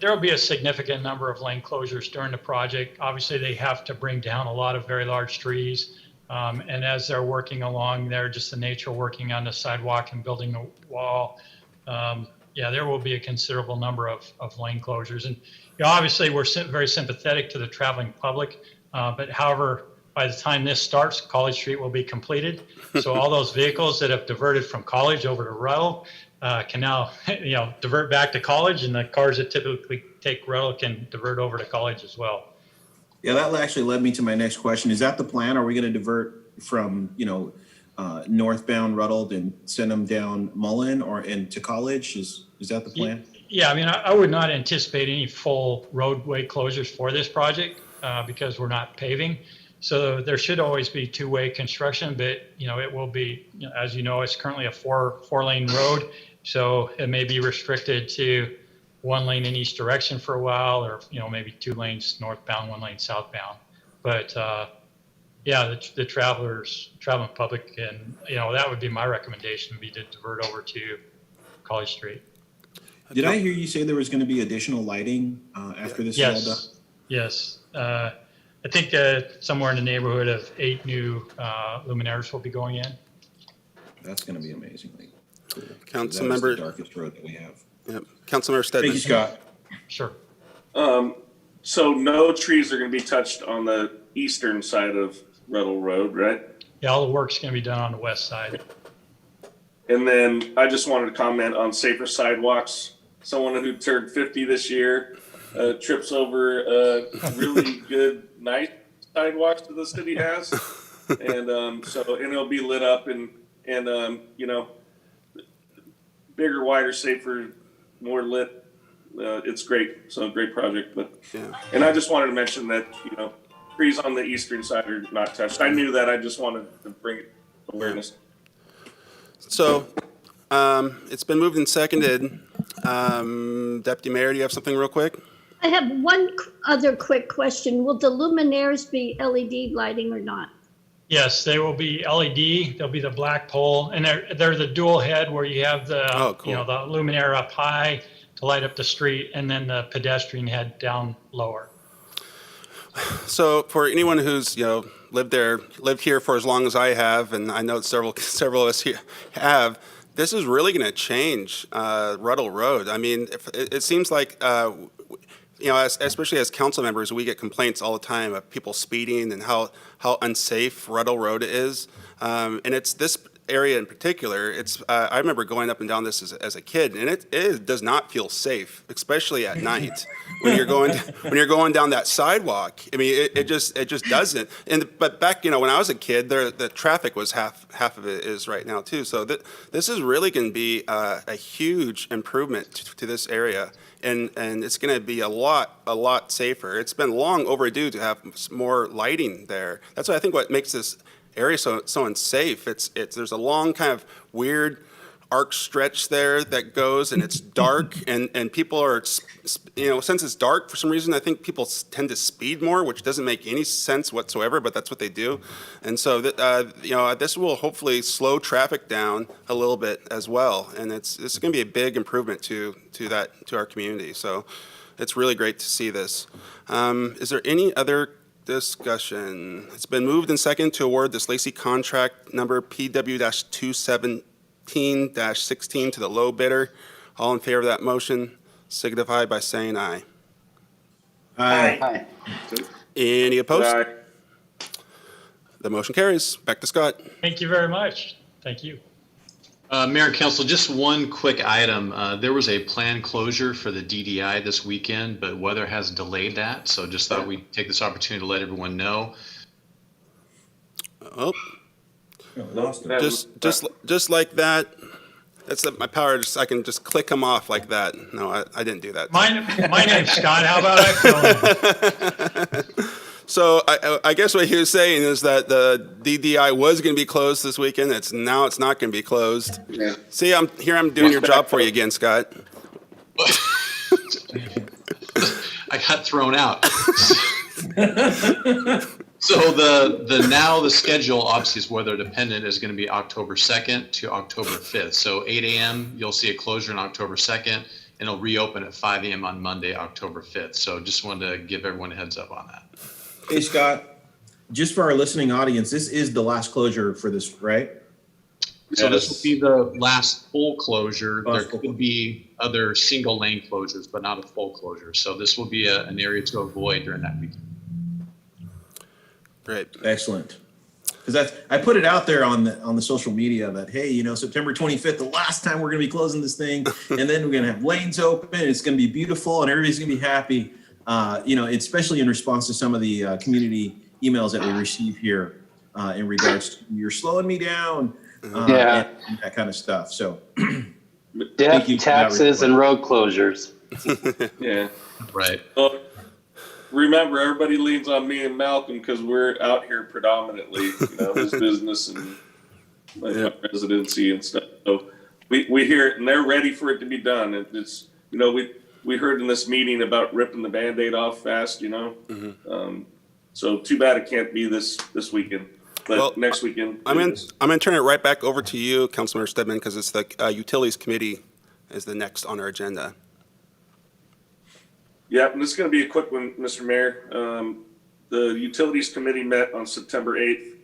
will be a significant number of lane closures during the project. Obviously, they have to bring down a lot of very large trees. And as they're working along there, just the nature of working on the sidewalk and building the wall, there will be a considerable number of lane closures. And obviously, we're very sympathetic to the traveling public. But however, by the time this starts, College Street will be completed. So all those vehicles that have diverted from College over to Ruddell can now, divert back to College, and the cars that typically take Ruddell can divert over to College as well. Yeah, that actually led me to my next question. Is that the plan? Are we going to divert from, northbound Ruddell and send them down Mullen or into College? Is that the plan? Yeah, I would not anticipate any full roadway closures for this project because we're not paving. So there should always be two-way construction, but it will be, as you know, it's currently a four-lane road. So it may be restricted to one lane in each direction for a while, or maybe two lanes northbound, one lane southbound. But the traveling public, and that would be my recommendation, would be to divert over to College Street. Did I hear you say there was going to be additional lighting after this is all done? Yes. I think somewhere in the neighborhood of 8 new luminaires will be going in. That's going to be amazingly cool. Councilmember, the darkest road that we have. Yep. Councilmember Stedman. Thank you, Scott. Sure. So no trees are going to be touched on the eastern side of Ruddell Road, right? Yeah, all the work's going to be done on the west side. And then I just wanted to comment on safer sidewalks. Someone who turned 50 this year trips over really good night sidewalks that the city has, and it'll be lit up and bigger, wider, safer, more lit it's great. So great project. But Yeah. and I just wanted to mention that, you know, trees on the eastern side are not touched. I knew that. I just wanted to bring awareness. So it's been moved and seconded. Deputy Mayor, do you have something real quick? I have one other quick question. Will the luminaires be LED lighting or not? Yes, they will be LED. They'll be the black pole, and they're the dual head where you have the Cool. you know, the luminaire up high to light up the street, and then the pedestrian head down lower. So for anyone who's, you know, lived here for as long as I have, and I know several of us here have, this is really going to change Ruddell Road. I mean, it seems like, you know, especially as council members, we get complaints all the time of people speeding and how unsafe Ruddell Road is. And it's this area in particular. It's I remember going up and down this as a kid, and it does not feel safe, especially at night when you're going down that sidewalk. I mean, it just doesn't. But back, you know, when I was a kid, the traffic was half of it is right now too. So this is really going to be a huge improvement to this area. And it's going to be a lot safer. It's been long overdue to have more lighting there. That's what I think what makes this area so unsafe. There's a long kind of weird arc stretch there that goes, and it's dark, and people are, you know, since it's dark for some reason, I think people tend to speed more, which doesn't make any sense whatsoever, but that's what they do. And so you know, this will hopefully slow traffic down a little bit as well, and it's going to be a big improvement to our community. So it's really great to see this. Is there any other discussion? It's been moved and seconded to award this Lacey contract number PW-217-16 to the low bidder. All in favor of that motion signify by saying aye. Aye. Any opposed? Aye. The motion carries. Back to Scott. Thank you very much. Thank you. Mayor and Council, just one quick item. There was a planned closure for the DDI this weekend, but weather has delayed that. So just thought we'd take this opportunity to let everyone know. Oh, just like that. That's my power. I can just click them off like that. No, I didn't do that. My name's Scott. How about I? So I guess what he was saying is that the DDI was going to be closed this weekend. Now it's not going to be closed. Yeah. See, I'm doing your job for you again, Scott. I got thrown out. So the schedule obviously is weather dependent, is going to be October 2nd to October 5th. So 8 a.m. you'll see a closure on October 2nd, and it'll reopen at 5 a.m. on Monday, October 5th. So just wanted to give everyone a heads up on that. Hey, Scott, just for our listening audience, this is the last closure for this, right? So this will be the last full closure. There could be other single lane closures, but not a full closure. So this will be an area to avoid during that weekend. Great. Excellent. Because I put it out there on the social media that, hey, you know, September 25th, the last time we're going to be closing this thing, and then we're going to have lanes open. It's going to be beautiful, and everybody's going to be happy. You know, especially in response to some of the community emails that we receive here in regards to you're slowing me down, and that kind of stuff. So, death, taxes, and road closures. Yeah. Right. Well, remember, everybody leans on me and Malcolm because we're out here predominantly, you know, his business and my residency and stuff. So we hear it, and they're ready for it to be done. It's, you know, we heard in this meeting about ripping the Band-Aid off fast, you know. Mm-hmm. So too bad it can't be this weekend, but next weekend. I'm going to turn it right back over to you, Councilmember Stedman, because it's the Utilities Committee is the next on our agenda. Yeah, and this is going to be a quick one, Mr. Mayor. The Utilities Committee met on September 8th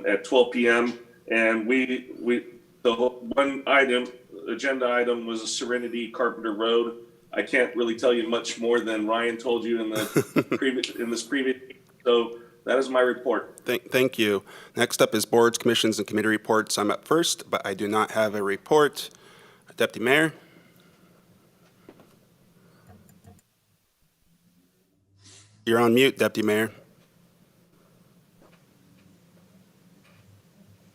at 12 p.m. And the one agenda item was a Serenity Carpenter Road. I can't really tell you much more than Ryan told you in this previous. So that is my report. Thank you. Next up is boards, commissions, and committee reports. I'm up first, but I do not have a report. Deputy Mayor. You're on mute, Deputy Mayor.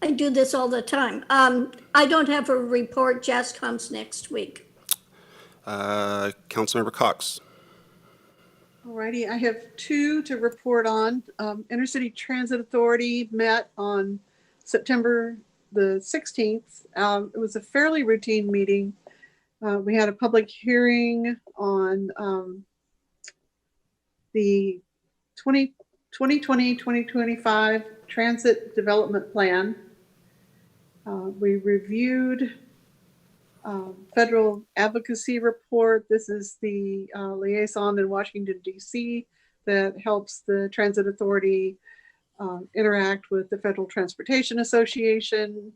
I do this all the time. I don't have a report. Jess comes next week. Councilmember Cox. Alrighty, I have two to report on. Intercity Transit Authority met on September the 16th. It was a fairly routine meeting. We had a public hearing on the 2020-2025 Transit Development Plan. We reviewed federal advocacy report. This is the liaison in Washington, D.C. that helps the Transit Authority interact with the Federal Transportation Association,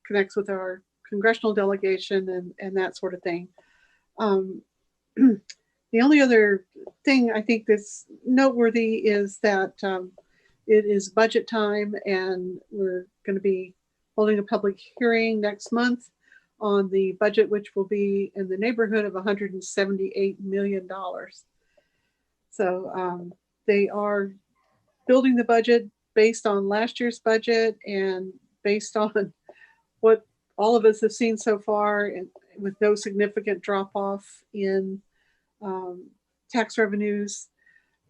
connects with our congressional delegation and that sort of thing. The only other thing I think that's noteworthy is that it is budget time, and we're going to be holding a public hearing next month on the budget, which will be in the neighborhood of $178 million. So they are building the budget based on last year's budget and based on what all of us have seen so far, and with no significant drop off in tax revenues,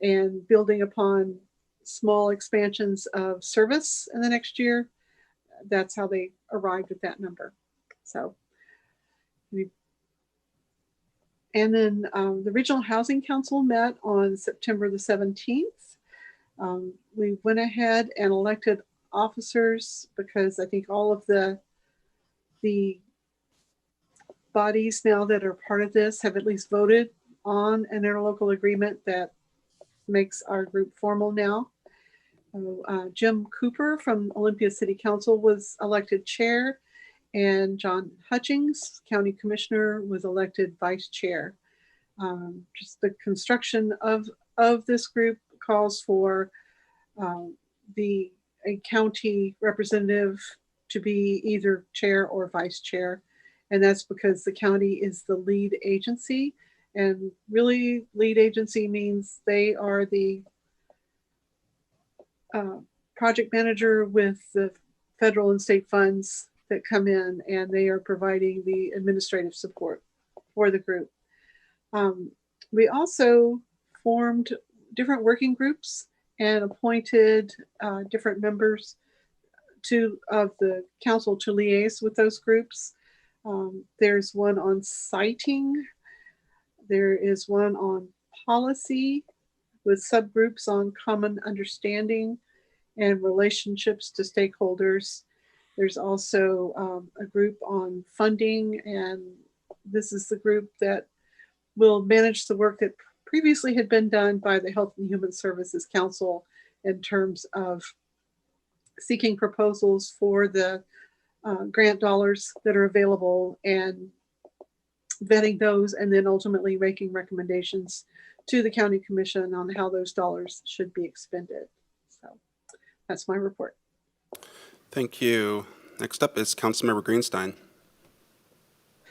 and building upon small expansions of service in the next year. That's how they arrived at that number. So, and then the Regional Housing Council met on September the 17th. We went ahead and elected officers because I think all of the bodies now that are part of this have at least voted on an interlocal agreement that makes our group formal now. Jim Cooper from Olympia City Council was elected chair, and John Hutchings, County Commissioner, was elected vice chair. Just the construction of this group calls for a county representative to be either chair or vice chair. And that's because the county is the lead agency. And really, lead agency means they are the project manager with the federal and state funds that come in, and they are providing the administrative support for the group. We also formed different working groups and appointed different members of the council to liaise with those groups. There's one on siting. There is one on policy with subgroups on common understanding and relationships to stakeholders. There's also a group on funding, and this is the group that will manage the work that previously had been done by the Health and Human Services Council in terms of seeking proposals for the grant dollars that are available and vetting those, and then ultimately making recommendations to the county commission on how those dollars should be expended. So that's my report. Thank you. Next up is Councilmember Greenstein.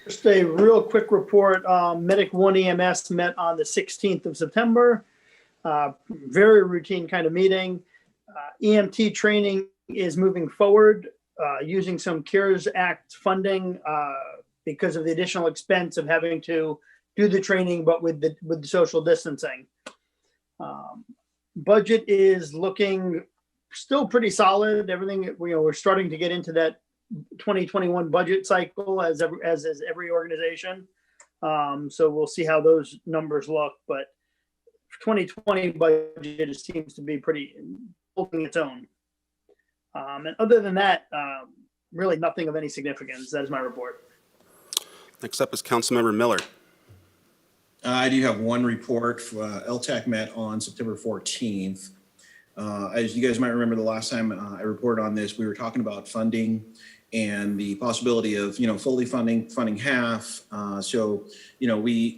Just a real quick report. Medic 1 EMS met on the 16th of September. Very routine kind of meeting. EMT training is moving forward using some CARES Act funding because of the additional expense of having to do the training, but with the social distancing. Budget is looking still pretty solid. Everything, we're starting to get into that 2021 budget cycle as is every organization. So we'll see how those numbers look, but 2020 budget seems to be pretty holding its own. And other than that, really nothing of any significance. That is my report. Next up is Councilmember Miller. I do have one report. LTAC met on September 14th. As you guys might remember, the last time I reported on this, we were talking about funding and the possibility of, fully funding half. We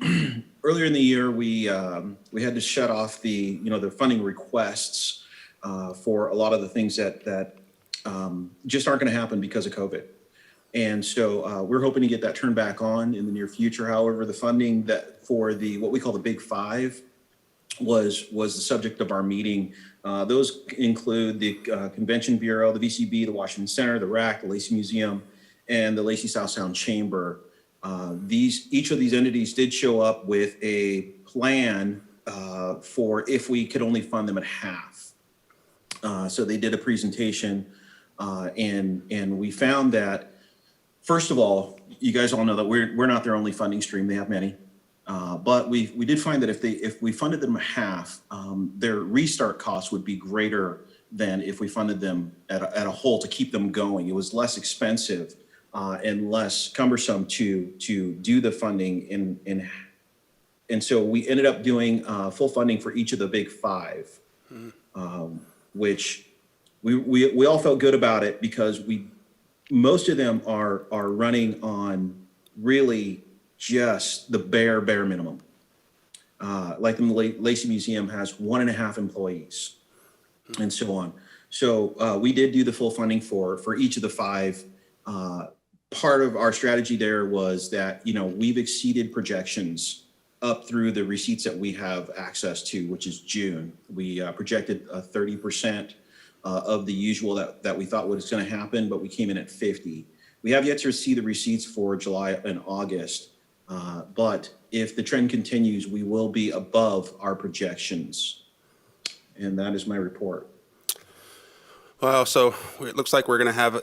earlier in the year, we had to shut off the funding requests for a lot of the things that just aren't going to happen because of COVID. And so we're hoping to get that turned back on in the near future. However, the funding that for what we call the Big Five was the subject of our meeting. Those include the Convention Bureau, the VCB, the Washington Center, the RAC, the Lacey Museum, and the Lacey South Sound Chamber. Each of these entities did show up with a plan for if we could only fund them at half. So they did a presentation, and we found that, first of all, you guys all know that we're not their only funding stream. They have many. But we did find that if we funded them half, their restart costs would be greater than if we funded them at a whole to keep them going. It was less expensive and less cumbersome to do the funding. And so we ended up doing full funding for each of the big five, which we all felt good about it because most of them are running on really just the bare minimum. Like the Lacey Museum has 1.5 employees and so on. So we did do the full funding for each of the five. Part of our strategy there was that, we've exceeded projections up through the receipts that we have access to, which is June. We projected 30% of the usual that we thought was going to happen, but we came in at 50. We have yet to see the receipts for July and August. But if the trend continues, we will be above our projections. And that is my report. Wow, so it looks like we're going to have,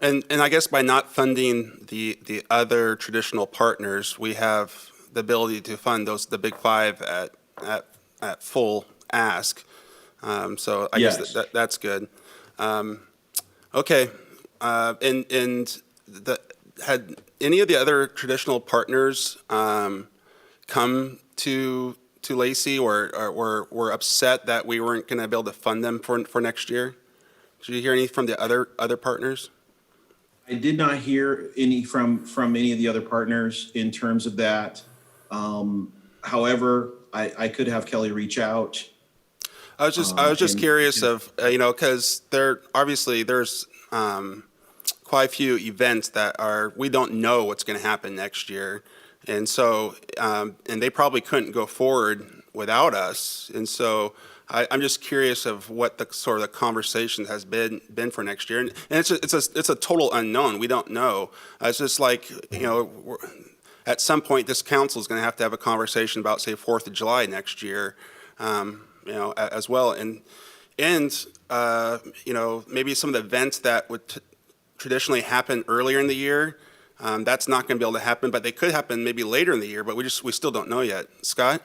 and I guess by not funding the other traditional partners, we have the ability to fund the big five at full ask. So I guess that's good. Okay, and had any of the other traditional partners come to Lacey or were upset that we weren't going to be able to fund them for next year? Did you hear any from the other partners? I did not hear any from any of the other partners in terms of that. However, I could have Kelly reach out. I was just curious of, because there's quite a few events that we don't know what's going to happen next year. And so, and they probably couldn't go forward without us. And so I'm just curious of what the sort of the conversation has been for next year. And it's a total unknown. We don't know. It's just like, at some point this council is going to have a conversation about, say, 4th of July next year, as well. And maybe some of the events that would traditionally happen earlier in the year, that's not going to be able to happen, but they could happen maybe later in the year, but we still don't know yet. Scott?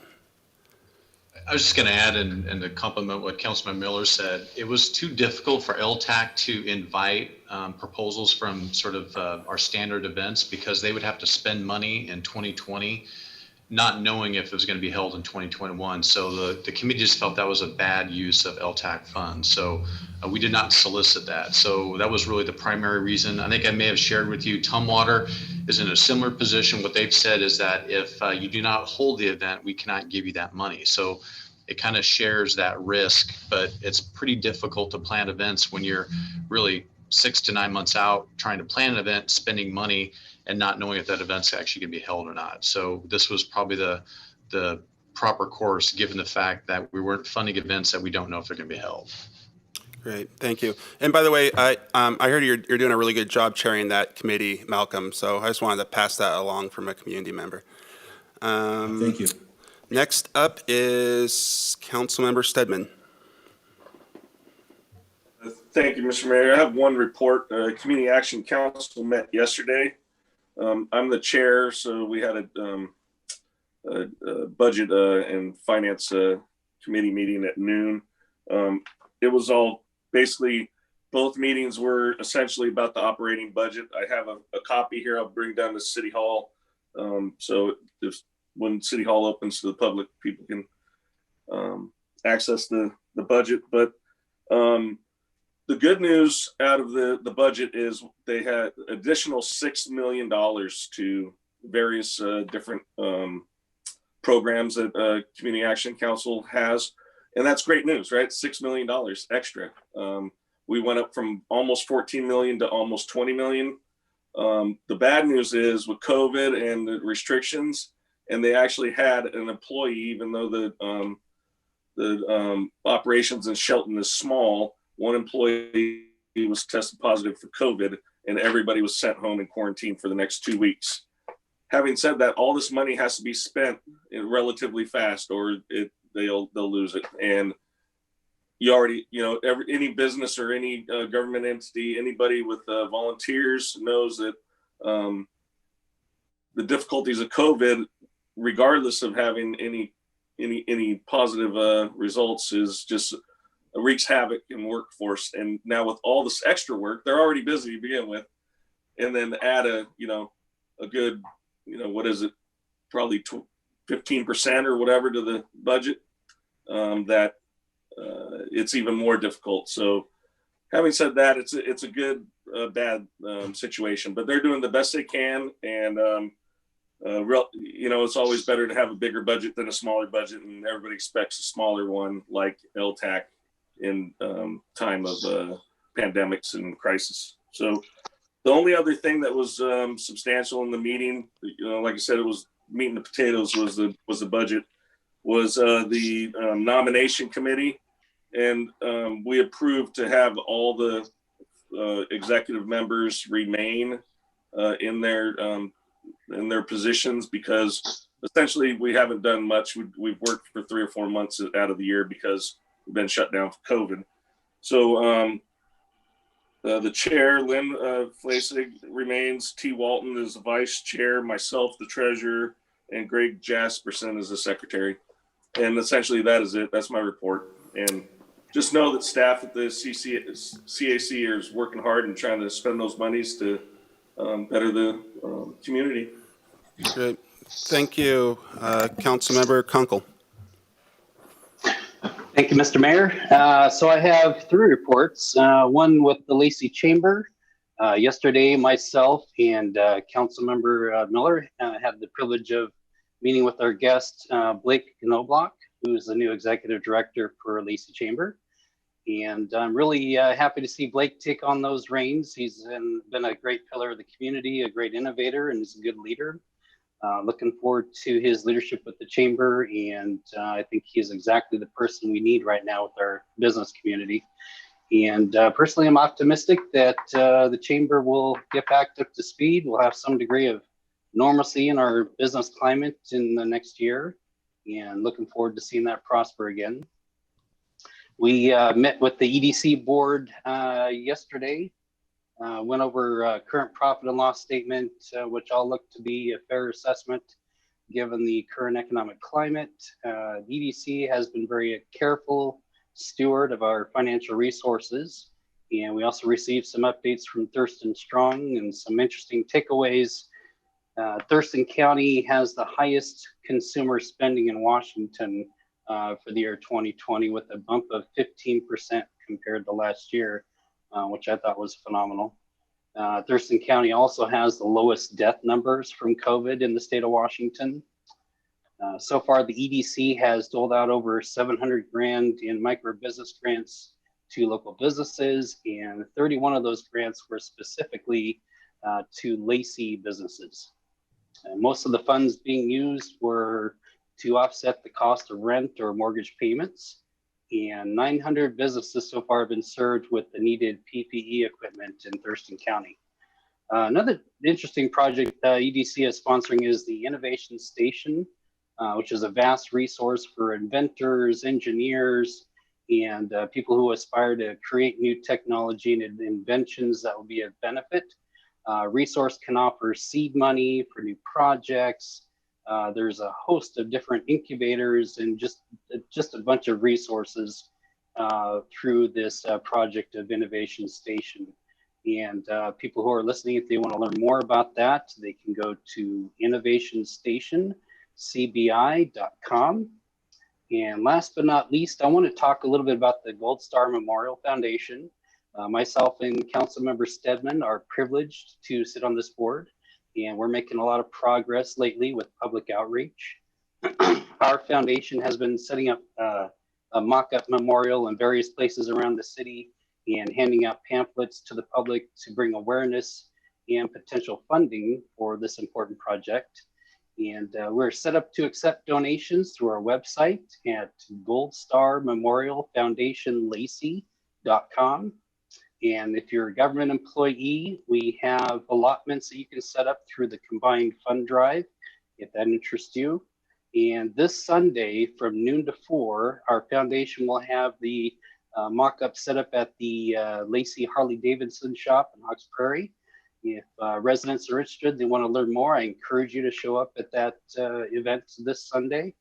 I was just going to add and to complement what Councilman Miller said, it was too difficult for LTAC to invite proposals from sort of our standard events because they would have to spend money in 2020, not knowing if it was going to be held in 2021. So the committee just felt that was a bad use of LTAC funds. So we did not solicit that. So that was really the primary reason. I think I may have shared with you, Tumwater is in a similar position. What they've said is that if you do not hold the event, we cannot give you that money. So it kind of shares that risk, but it's pretty difficult to plan events when you're really 6 to 9 months out trying to plan an event, spending money, and not knowing if that event's actually going to be held or not. So this was probably the proper course, given the fact that we weren't funding events that we don't know if they're going to be held. Great, thank you. And by the way, I heard you're doing a really good job chairing that committee, Malcolm. So I just wanted to pass that along from a community member. Thank you. Next up is Councilmember Stedman. Thank you, Mr. Mayor. I have one report. Community Action Council met yesterday. I'm the chair, so we had a budget and finance committee meeting at noon. It was all basically, both meetings were essentially about the operating budget. I have a copy here I'll bring down to City Hall. So when City Hall opens to the public, people can access the budget. But the good news out of the budget is they had additional $6 million to various different programs that Community Action Council has. And that's great news, right? $6 million extra. We went up from almost 14 million to almost 20 million. The bad news is with COVID and the restrictions, and they actually had an employee, even though the operations in Shelton is small, one employee was tested positive for COVID, and everybody was sent home in quarantine for the next 2 weeks. having said that, all this money has to be spent relatively fast, or they'll lose it. And you already, any business or any government entity, anybody with volunteers knows that the difficulties of COVID, regardless of having any positive results, is just wreaks havoc in workforce. And now with all this extra work, they're already busy to begin with, and then add a good, what is it, probably 15% or whatever to the budget, that it's even more difficult. So having said that, it's a good, bad situation, but they're doing the best they can. And, it's always better to have a bigger budget than a smaller budget, and everybody expects a smaller one like LTAC in time of pandemics and crisis. So the only other thing that was substantial in the meeting, like I said, it was meat and the potatoes, was the budget, was the nomination committee. And we approved to have all the executive members remain in their positions, because essentially we haven't done much. We've worked for 3 or 4 months out of the year because we've been shut down for COVID. So the chair, Lynn Flasig, remains. T. Walton is the vice chair, myself, the treasurer, and Greg Jasperson is the secretary. And essentially that is it. That's my report. And just know that staff at the CAC is working hard and trying to spend those monies to better the community. Great. Thank you, Councilmember Kunkel. Thank you, Mr. Mayor. So I have 3 reports, one with the Lacey Chamber. Yesterday, myself and Councilmember Miller had the privilege of meeting with our guest, Blake Knobloch, who is the new executive director for Lacey Chamber. And I'm really happy to see Blake take on those reins. He's been a great pillar of the community, a great innovator, and he's a good leader. Looking forward to his leadership with the chamber, and I think he's exactly the person we need right now with our business community. And personally, I'm optimistic that the chamber will get back up to speed. We'll have some degree of normalcy in our business climate in the next year, and looking forward to seeing that prosper again. We met with the EDC board yesterday. Went over current profit and loss statement, which all look to be a fair assessment given the current economic climate. EDC has been very careful steward of our financial resources. And we also received some updates from Thurston Strong and some interesting takeaways. Thurston County has the highest consumer spending in Washington for the year 2020, with a bump of 15% compared to last year. Which I thought was phenomenal. Thurston County also has the lowest death numbers from COVID in the state of Washington. So far, the EDC has doled out over $700,000 in micro business grants to local businesses, and 31 of those grants were specifically to Lacey businesses. Most of the funds being used were to offset the cost of rent or mortgage payments. And 900 businesses so far have been served with the needed PPE equipment in Thurston County. Another interesting project EDC is sponsoring is the Innovation Station, which is a vast resource for inventors, engineers, and people who aspire to create new technology and inventions that will be of benefit. Resource can offer seed money for new projects. There's a host of different incubators and just a bunch of resources through this project of Innovation Station. And people who are listening, if they want to learn more about that, they can go to innovationstationcbi.com. And last but not least, I want to talk a little bit about the Gold Star Memorial Foundation. Myself and Councilmember Stedman are privileged to sit on this board. And we're making a lot of progress lately with public outreach. Our foundation has been setting up a mock-up memorial in various places around the city and handing out pamphlets to the public to bring awareness and potential funding for this important project. And we're set up to accept donations through our website at goldstarmemorialfoundationlacey.com. And if you're a government employee, we have allotments that you can set up through the combined fund drive, if that interests you. And this Sunday from noon to 4, our foundation will have the mock-up set up at the Lacey Harley Davidson shop in Hawks Prairie. If residents are interested, they want to learn more, I encourage you to show up at that event this Sunday.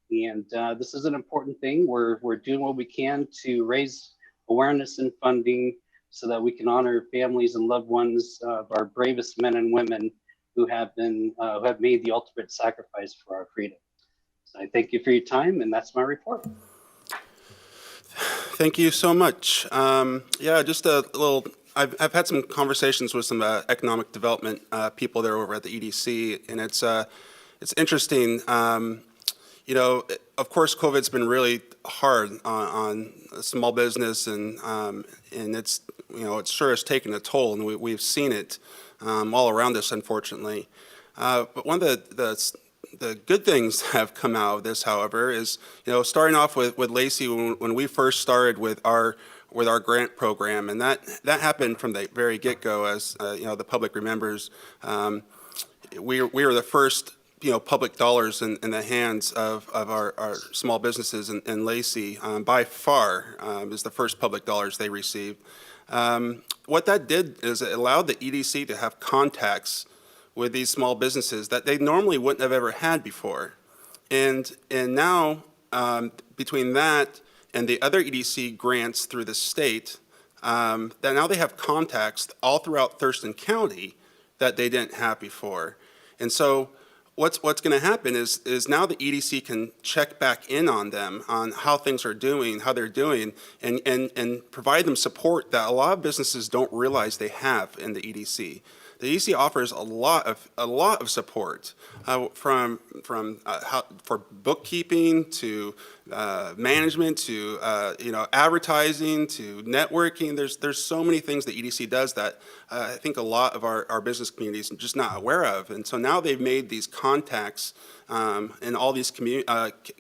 And this is an important thing. We're doing what we can to raise awareness and funding so that we can honor families and loved ones of our bravest men and women who have made the ultimate sacrifice for our freedom. So I thank you for your time, and that's my report. Thank you so much. Yeah, just a little, I've had some conversations with some economic development people there over at the EDC, and it's interesting. You know, of course, COVID's been really hard on small business, and it's, you know, it sure has taken a toll, and we've seen it all around us, unfortunately. But one of the good things that have come out of this, however, is, you know, starting off with Lacey, when we first started with our grant program, and that happened from the very get-go, as you know, the public remembers. We were the first, you know, public dollars in the hands of our small businesses in Lacey, by far, is the first public dollars they received. What that did is it allowed the EDC to have contacts with these small businesses that they normally wouldn't have ever had before. And now, between that and the other EDC grants through the state, that now they have contacts all throughout Thurston County that they didn't have before. And so what's going to happen is now the EDC can check back in on them, on how things are doing, how they're doing, and provide them support that a lot of businesses don't realize they have in the EDC. The EDC offers a lot of support, for bookkeeping to management to you know, advertising to networking. There's so many things the EDC does that I think a lot of our business communities are just not aware of. And so now they've made these contacts in all these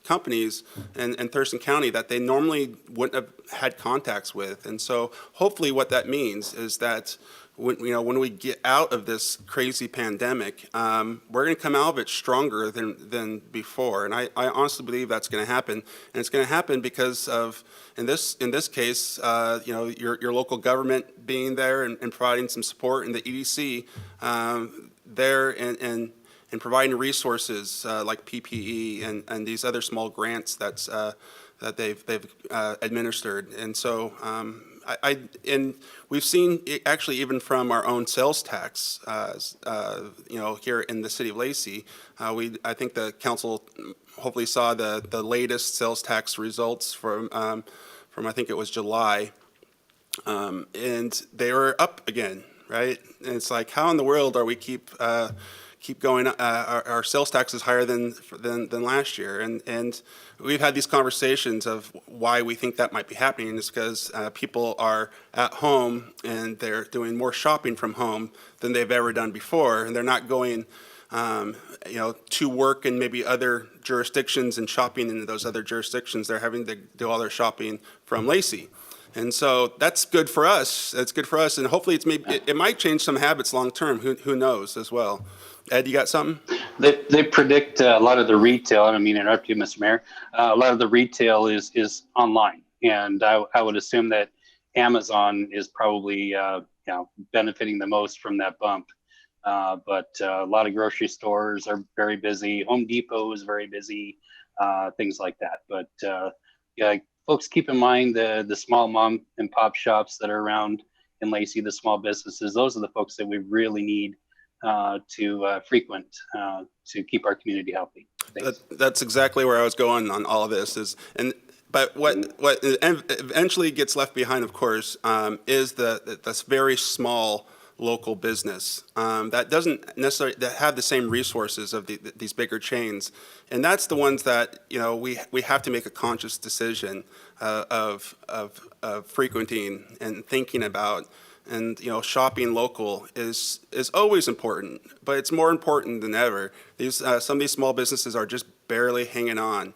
companies in Thurston County that they normally wouldn't have had contacts with. And so hopefully what that means is that when we get out of this crazy pandemic, we're going to come out of it stronger than before. And I honestly believe that's going to happen. And it's going to happen because of, in this case, you know, your local government being there and providing some support, and the EDC there and providing resources like PPE and these other small grants that they've administered. And so and we've seen actually even from our own sales tax, you know, here in the city of Lacey, I think the council hopefully saw the latest sales tax results from I think it was July, and they were up again, right? And it's like, how in the world are we keep going? Our sales tax is higher than last year, and we've had these conversations of why we think that might be happening. Is because people are at home and they're doing more shopping from home than they've ever done before, and they're not going, you know, to work in maybe other jurisdictions and shopping in those other jurisdictions. They're having to do all their shopping from Lacey. And so that's good for us. That's good for us, and hopefully it might change some habits long term. Who knows as well. Ed, you got something? They predict a lot of the retail. I don't mean to interrupt you, Mr. Mayor. A lot of the retail is online, and I would assume that Amazon is probably you know, benefiting the most from that bump. But a lot of grocery stores are very busy. Home Depot is very busy. Things like that. But yeah, folks, keep in mind the small mom and pop shops that are around in Lacey, the small businesses. Those are the folks that we really need to frequent to keep our community healthy. That's exactly where I was going on all of this. But what eventually gets left behind, of course, is this very small local business that doesn't necessarily have the same resources of these bigger chains, and that's the ones that, you know, we have to make a conscious decision of frequenting and thinking about. And, you know, shopping local is always important, but it's more important than ever. Some of these small businesses are just barely hanging on.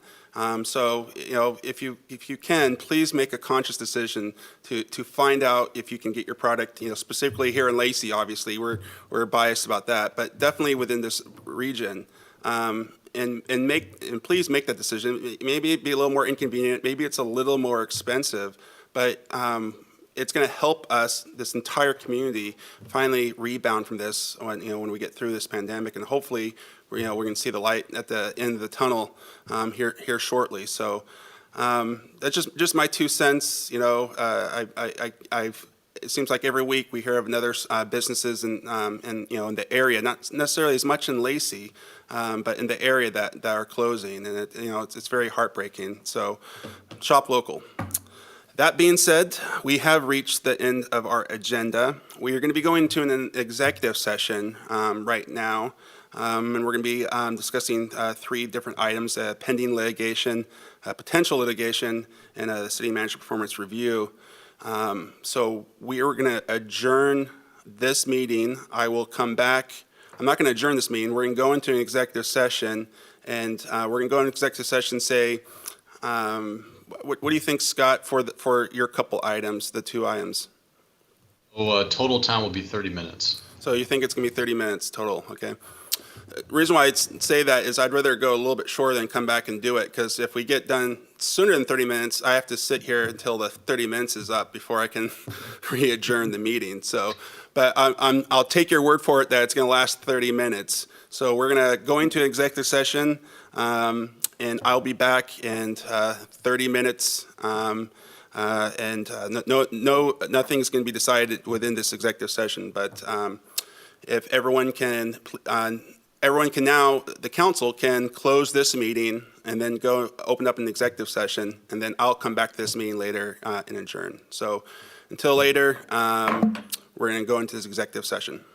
So, if you can, please make a conscious decision to find out if you can get your product, specifically here in Lacey, obviously, we're biased about that, but definitely within this region. And please make that decision. Maybe it'd be a little more inconvenient, maybe it's a little more expensive, but it's going to help us, this entire community, finally rebound from this when we get through this pandemic, and hopefully we're going to see the light at the end of the tunnel here shortly. So that's just my 2 cents. It seems like every week we hear of another businesses in the area, not necessarily as much in Lacey, but in the area that are closing, and it's very heartbreaking. So shop local. That being said, we have reached the end of our agenda. We are going to be going to an executive session right now, and we're going to be discussing 3 different items: pending litigation, potential litigation, and a city manager performance review. So we are going to adjourn this meeting. I will come back. I'm not going to adjourn this meeting. We're going to go into an executive session, and we're going to go into executive session and say, what do you think, Scott, for your couple items, the 2 items? Total time will be 30 minutes. So you think it's going to be 30 minutes total, okay? The reason why I'd say that is I'd rather go a little bit shorter than come back and do it, because if we get done sooner than 30 minutes, I have to sit here until the 30 minutes is up before I can re-adjourn the meeting. So, but I'll take your word for it that it's going to last 30 minutes. So we're going to go into executive session, and I'll be back in 30 minutes. Nothing's going to be decided within this executive session. But if everyone can now, the council can close this meeting and then go open up an executive session, and then I'll come back to this meeting later and adjourn. So until later, we're going to go into this executive session.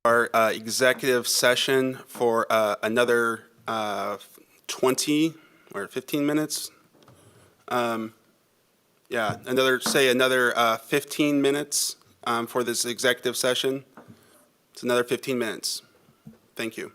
our executive session for another 20 or 15 minutes. Yeah, another 15 minutes for this executive session. It's another 15 minutes. Thank you.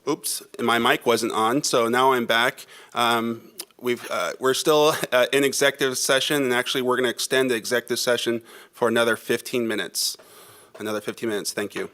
Oops, my mic wasn't on, so now I'm back. We're still in executive session, and actually we're going to extend the executive session for another 15 minutes. Another 15 minutes, thank you.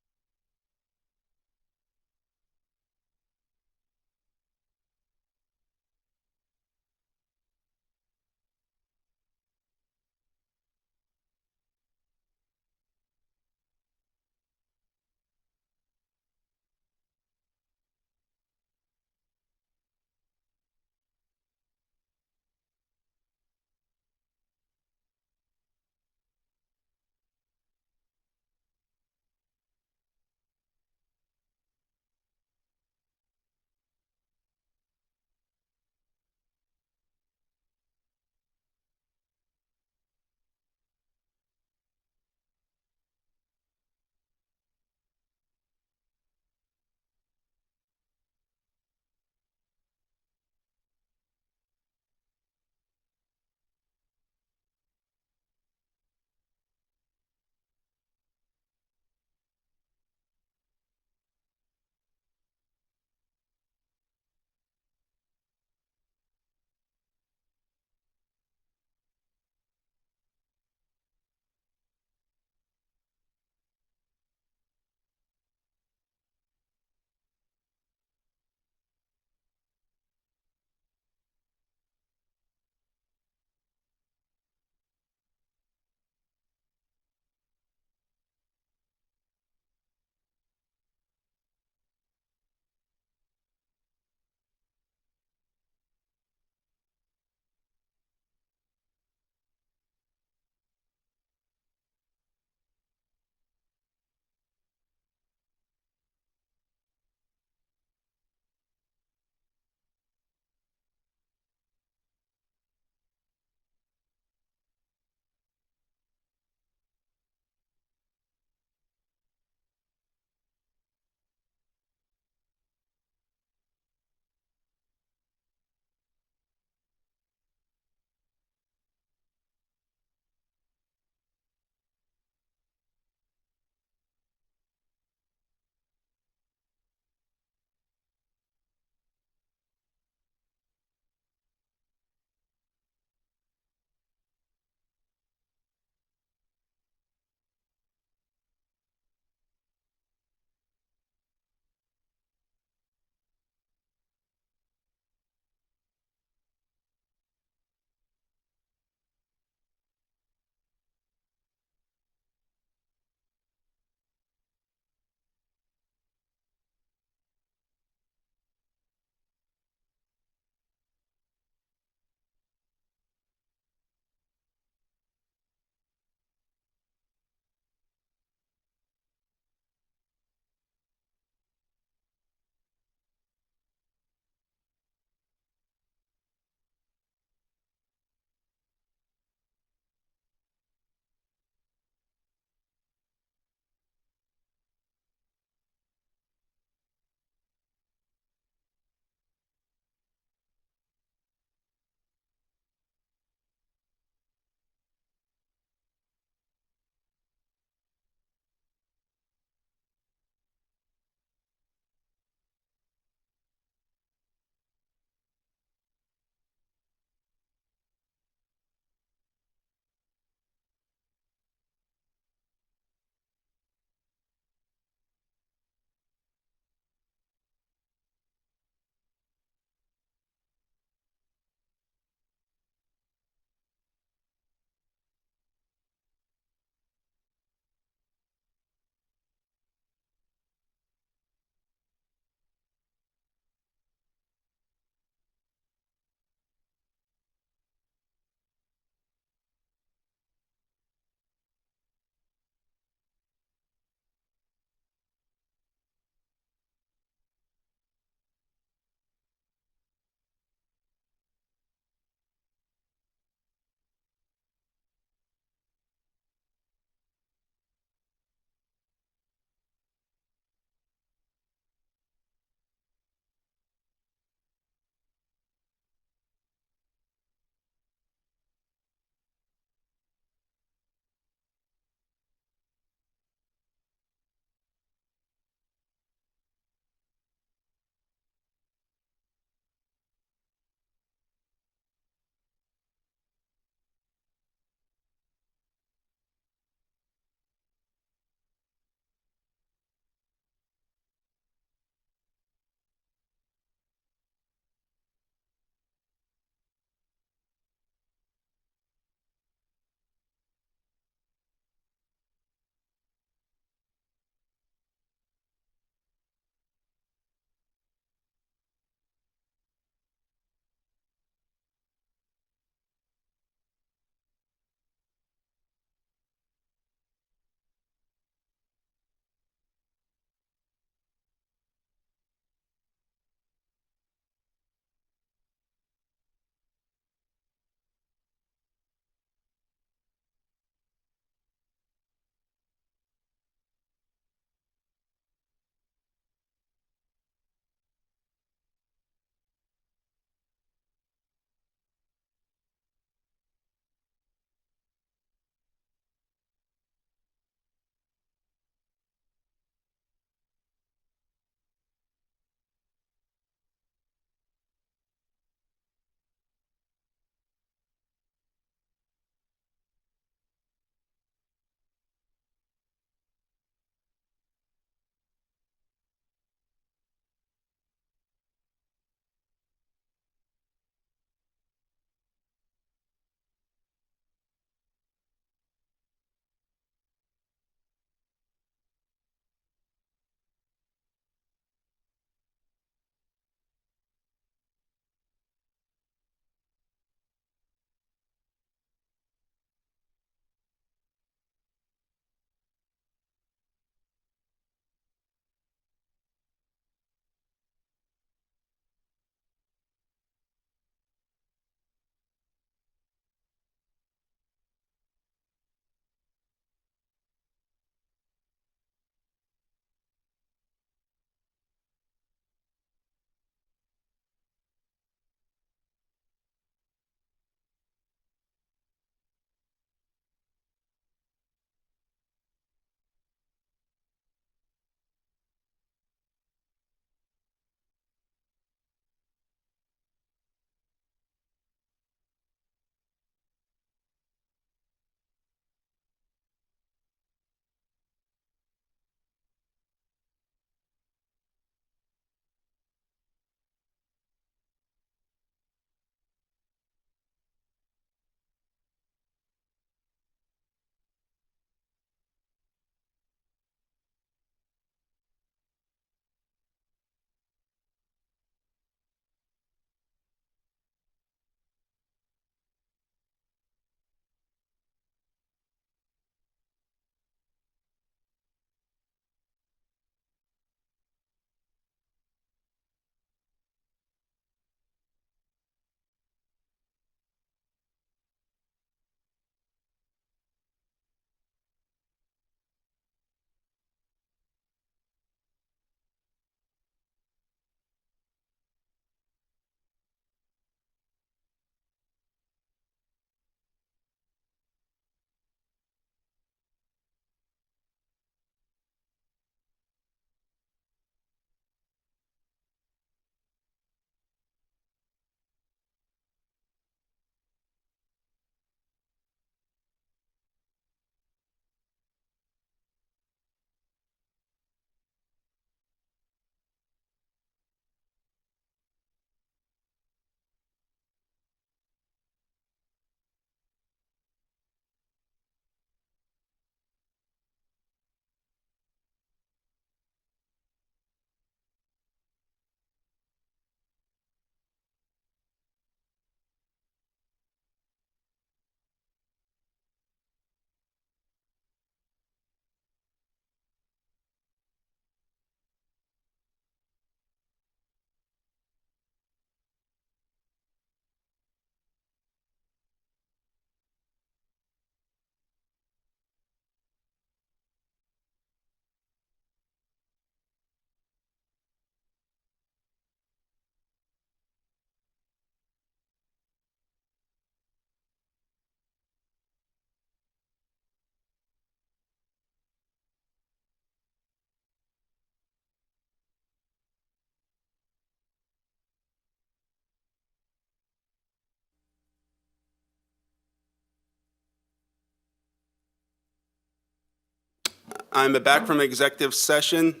I'm back from executive session.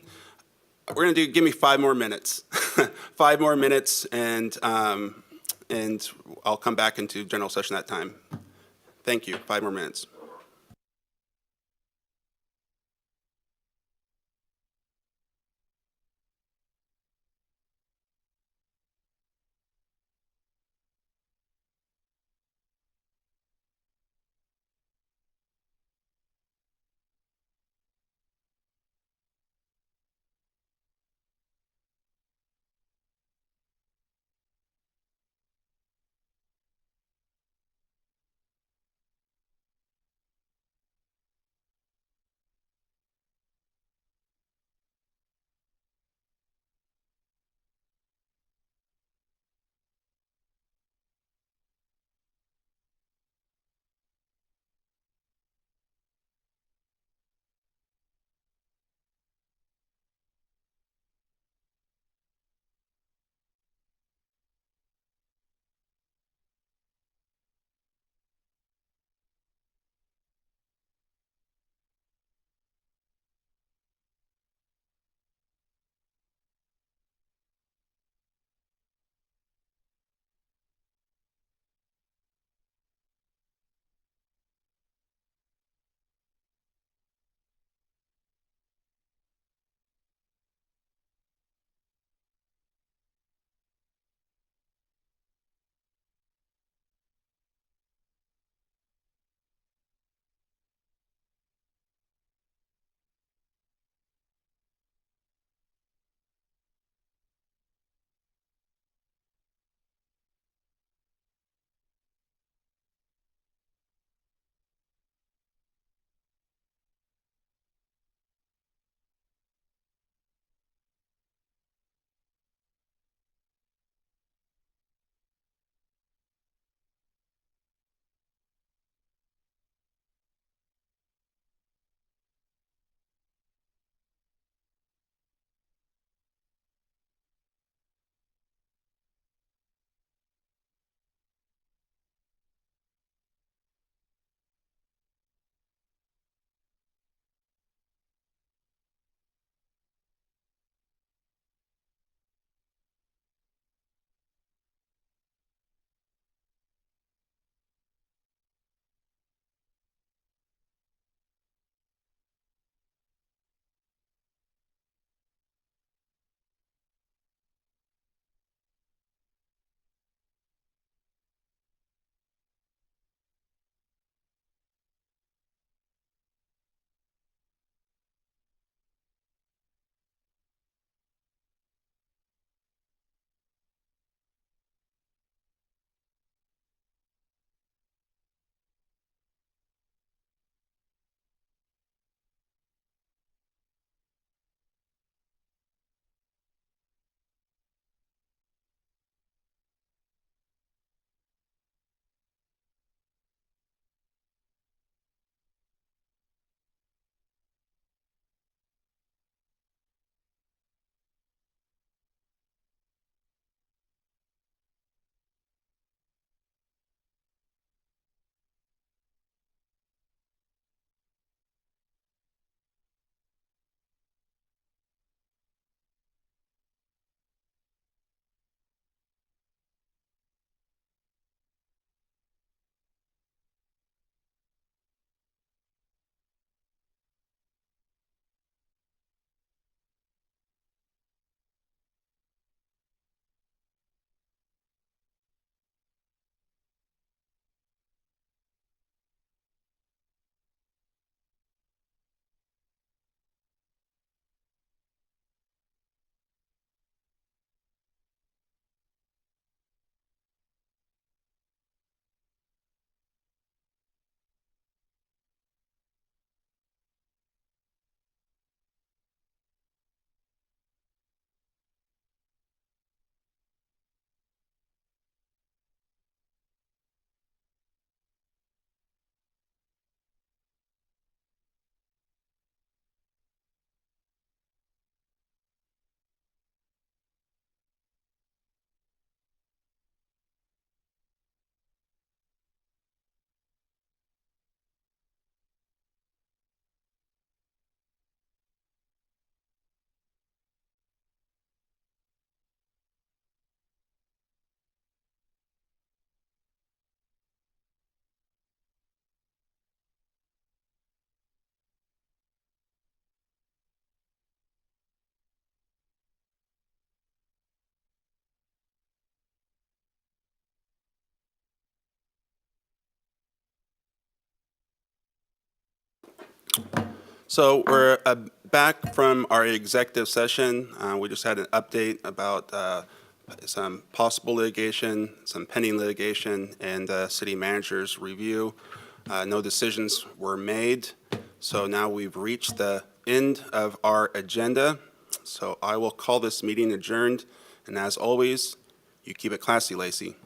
We're gonna give me 5 more minutes. 5 more minutes, and I'll come back into general session that time. Thank you. 5 more minutes. So we're back from our executive session. We just had an update about some possible litigation, some pending litigation, and the city manager's review. No decisions were made. So now we've reached the end of our agenda. So I will call this meeting adjourned. And as always, you keep it classy, Lacey.